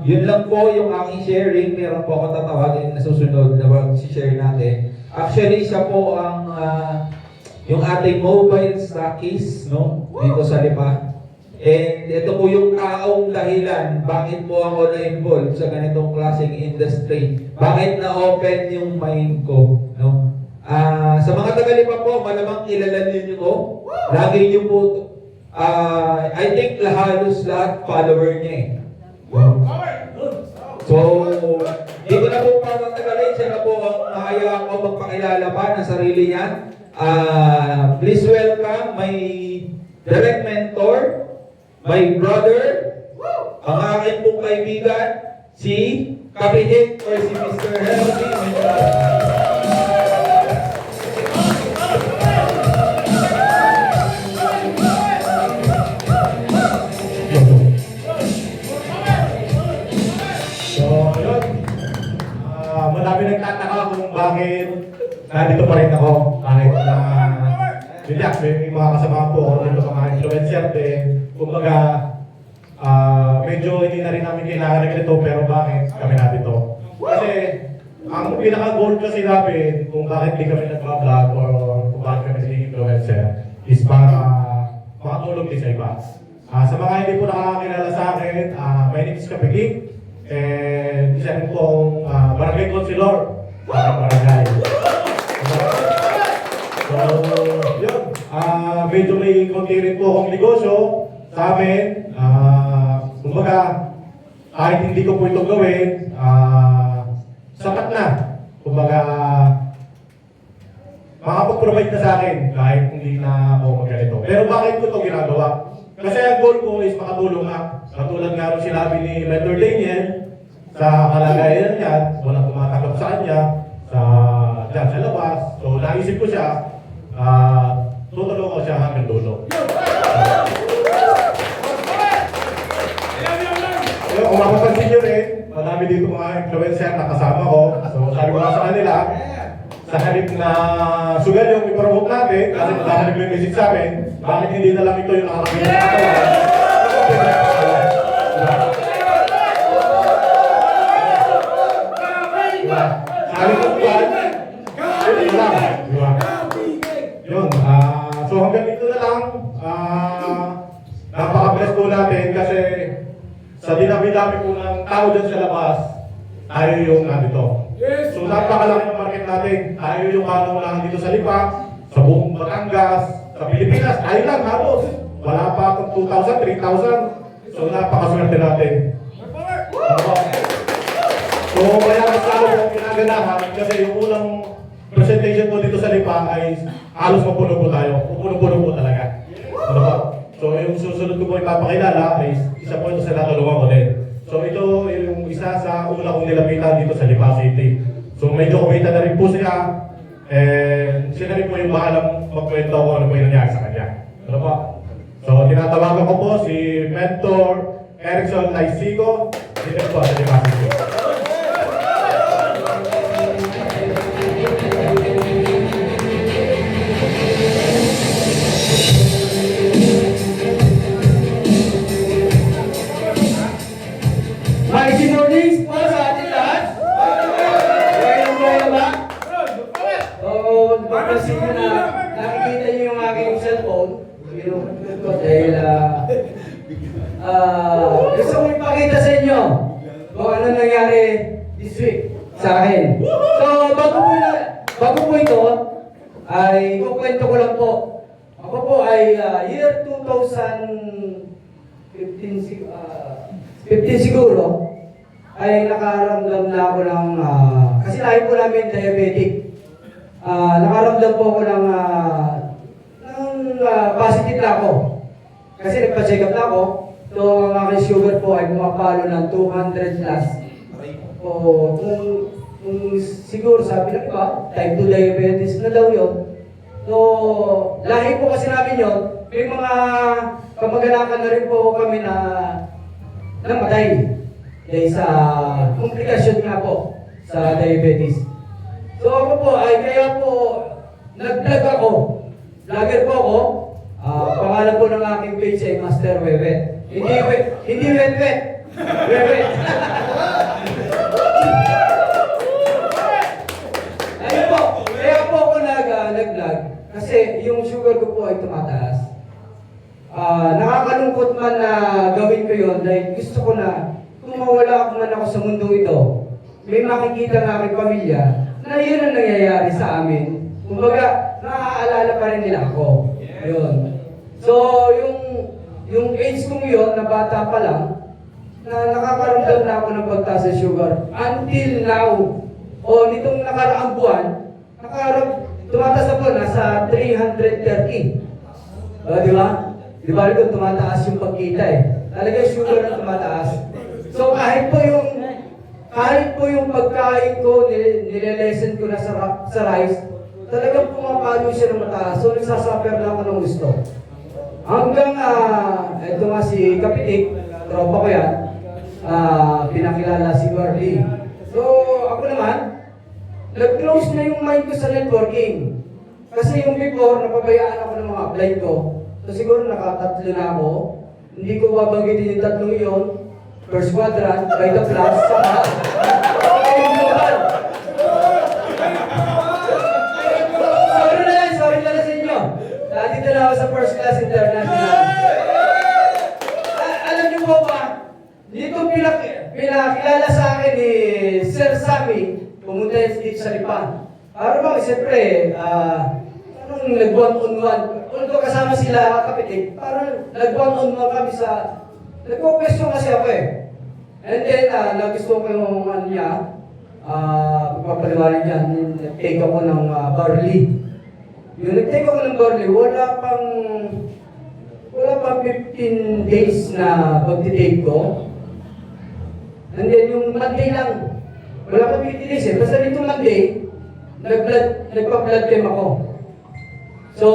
yun lang po yung aking sharing. Meron po ako tatawagin na susunod na mag-share natin. Actually, siya po ang yung ating mobile stockist, no? Dito sa Lipa. And ito po yung taong dahilan bakit po ako na-involve sa ganitong klaseng industry. Bakit na-open yung mind ko, no? Sa mga taga-Lipa po, malamang kilala niyo ko. Lagi niyo po, I think halos lahat follower niya eh. So, hindi ko na po patatagalin. Siya na po ang mahayaan ko magpakilala pa ng sarili niya. Please welcome my direct mentor, my brother, ang akin pong kaibigan, si Kapitid or si Mr. Helmy Mendoza.
Marami nagtataka kung bakit nandito pa rin ako. Kahit na, yun yan, may mga kasama po ako dito sa mga influencer din. Kumbaga, medyo hindi na rin namin kailangan ng ganito, pero bakit kami nandito? Kasi, ang pinaka-goal kasi namin kung bakit di kami nag-vlog or kung bakit kami sining influencer is para makatulong din sa iba. Sa mga hindi po nakakakilala sa akin, my name is Kapitid. And isa rin pong barangay councilor sa barangay. So, yun. Medyo may konti rin po akong negosyo sa amin. Kumbaga, kahit hindi ko po ito gawin, sapat na. Kumbaga, makapag-provide na sa akin kahit hindi na ako magganito. Pero bakit ko ito ginagawa? Kasi ang goal ko is makatulong na. Katulad nga rin sinabi ni Mentor Daniel, sa kalagayan niya, walang tumatanggap sa kanya, dyan sa labas. So naisip ko siya, tutulungan ko siya hanggang dulo. Kung mapapansin nyo rin, marami dito mga influencer na kasama ko. So sabi ko nga sa kanila, sa halip na sugal yung ipromote natin, kasi madami nag-message sa amin, bakit hindi na lang ito yung nakakabili na katawan? Sabi ko yun, so hanggang dito na lang, napaka-bless po natin kasi sa dinami-dami po ng tao dyan sa labas, tayo yung nandito. So napakalaki ng market natin, tayo yung kanong dito sa Lipa, sa buong Batangas, sa Pilipinas, tayo lang halos. Wala pa akong 2,000, 3,000. So napakaswerte natin. So kaya mas lalo po ginaganahan kasi yung unang presentation ko dito sa Lipa ay halos mapuno po tayo. Pupuno-puno po talaga. Ano ba? So yung susunod ko po ipapakilala ay isa po ito sa natulungan ko din. So ito yung isa sa una kong nilapitan dito sa Lipa City. So medyo kumita na rin po siya. And siya na rin po yung bahalang magkwento kung ano po yung nangyari sa kanya. Ano ba? So tinatawagan ko po si Mentor Erickson Laisigo. Dito po sa Lipa City.
Mighty mornings po sa ating lahat. Ngayon ba? So, napapansin ko na nakikita niyo yung aking cellphone. Pinupagod ko dahil gusto ko ipakita sa inyo kung ano nangyari this week sa akin. So, bago po na bago po ito, ay kukwento ko lang po. Ako po ay year 15 siguro, ay nakaramdam na ako ng, kasi lahi po namin diabetic. Nakaramdam po ako ng positive na ako. Kasi nagpa-check up na ako. So, ang aking sugar po ay pumapalo ng 200 plus. O, kung siguro sabi ng iba, type 2 diabetes na daw yun. So, lahi po kasi namin yun. May mga kamag-anakan na rin po kami na namatay. Dahil sa komplikasyon nga po sa diabetes. So, ako po ay kaya po nag-vlog ako. Vlogger po ako. Pangalan po ng aking page ay Master Wewet. Hindi wet-wet. Wewet. Ayun po. Kaya po ako nag-vlog. Kasi yung sugar ko po ay tumataas. Nakakalungkot man na gawin ko yun dahil gusto ko na kung mawala man ako sa mundo ito, may makikita ng aking pamilya na yun ang nangyayari sa amin. Kumbaga, naaalala pa rin nila ako. Yun. So, yung age kong yun, na bata pa lang, na nakakaramdam na ako ng pagtaas sa sugar. Until now, o nitong nakaraang buwan, tumataas na po, nasa 330. Di ba? Di ba rin tumataas yung pagkita eh. Talaga yung sugar na tumataas. So kahit po yung pagkain ko, nilelesen ko na sa rice, talagang pumapalo siya ng mataas. So nagsasuffer na ako ng gusto. Hanggang, ito nga si Kapitik, tropa ko yan, pinakilala si Barley. So ako naman, nag-close na yung mind ko sa networking. Kasi yung before, napabayaan ako ng mga apply ko. So siguro nakatatlo na ako. Hindi ko babanggitin yung tatlong iyon. First quadrant, by the plus, saka sorry na sa inyo. Dito na ako sa first class international. Alam niyo po ba, dito pinakilala sa akin ni Sir Sammy, pumunta dito sa Lipan. Para bang, siyempre, parang nag-one-on-one. Although kasama sila Kapitik, parang nag-one-on-one kami sa... Nagpo-question kasi ako eh. And then, nagusto ko yung niya, pagpapaliwanag niya, nag-take ako ng barley. Yung nag-take ako ng barley, wala pang 15 days na pag-take ko. And then, yung Monday lang, wala pang 15 days eh. Basta dito Monday, nagpa-blood chem ako. So,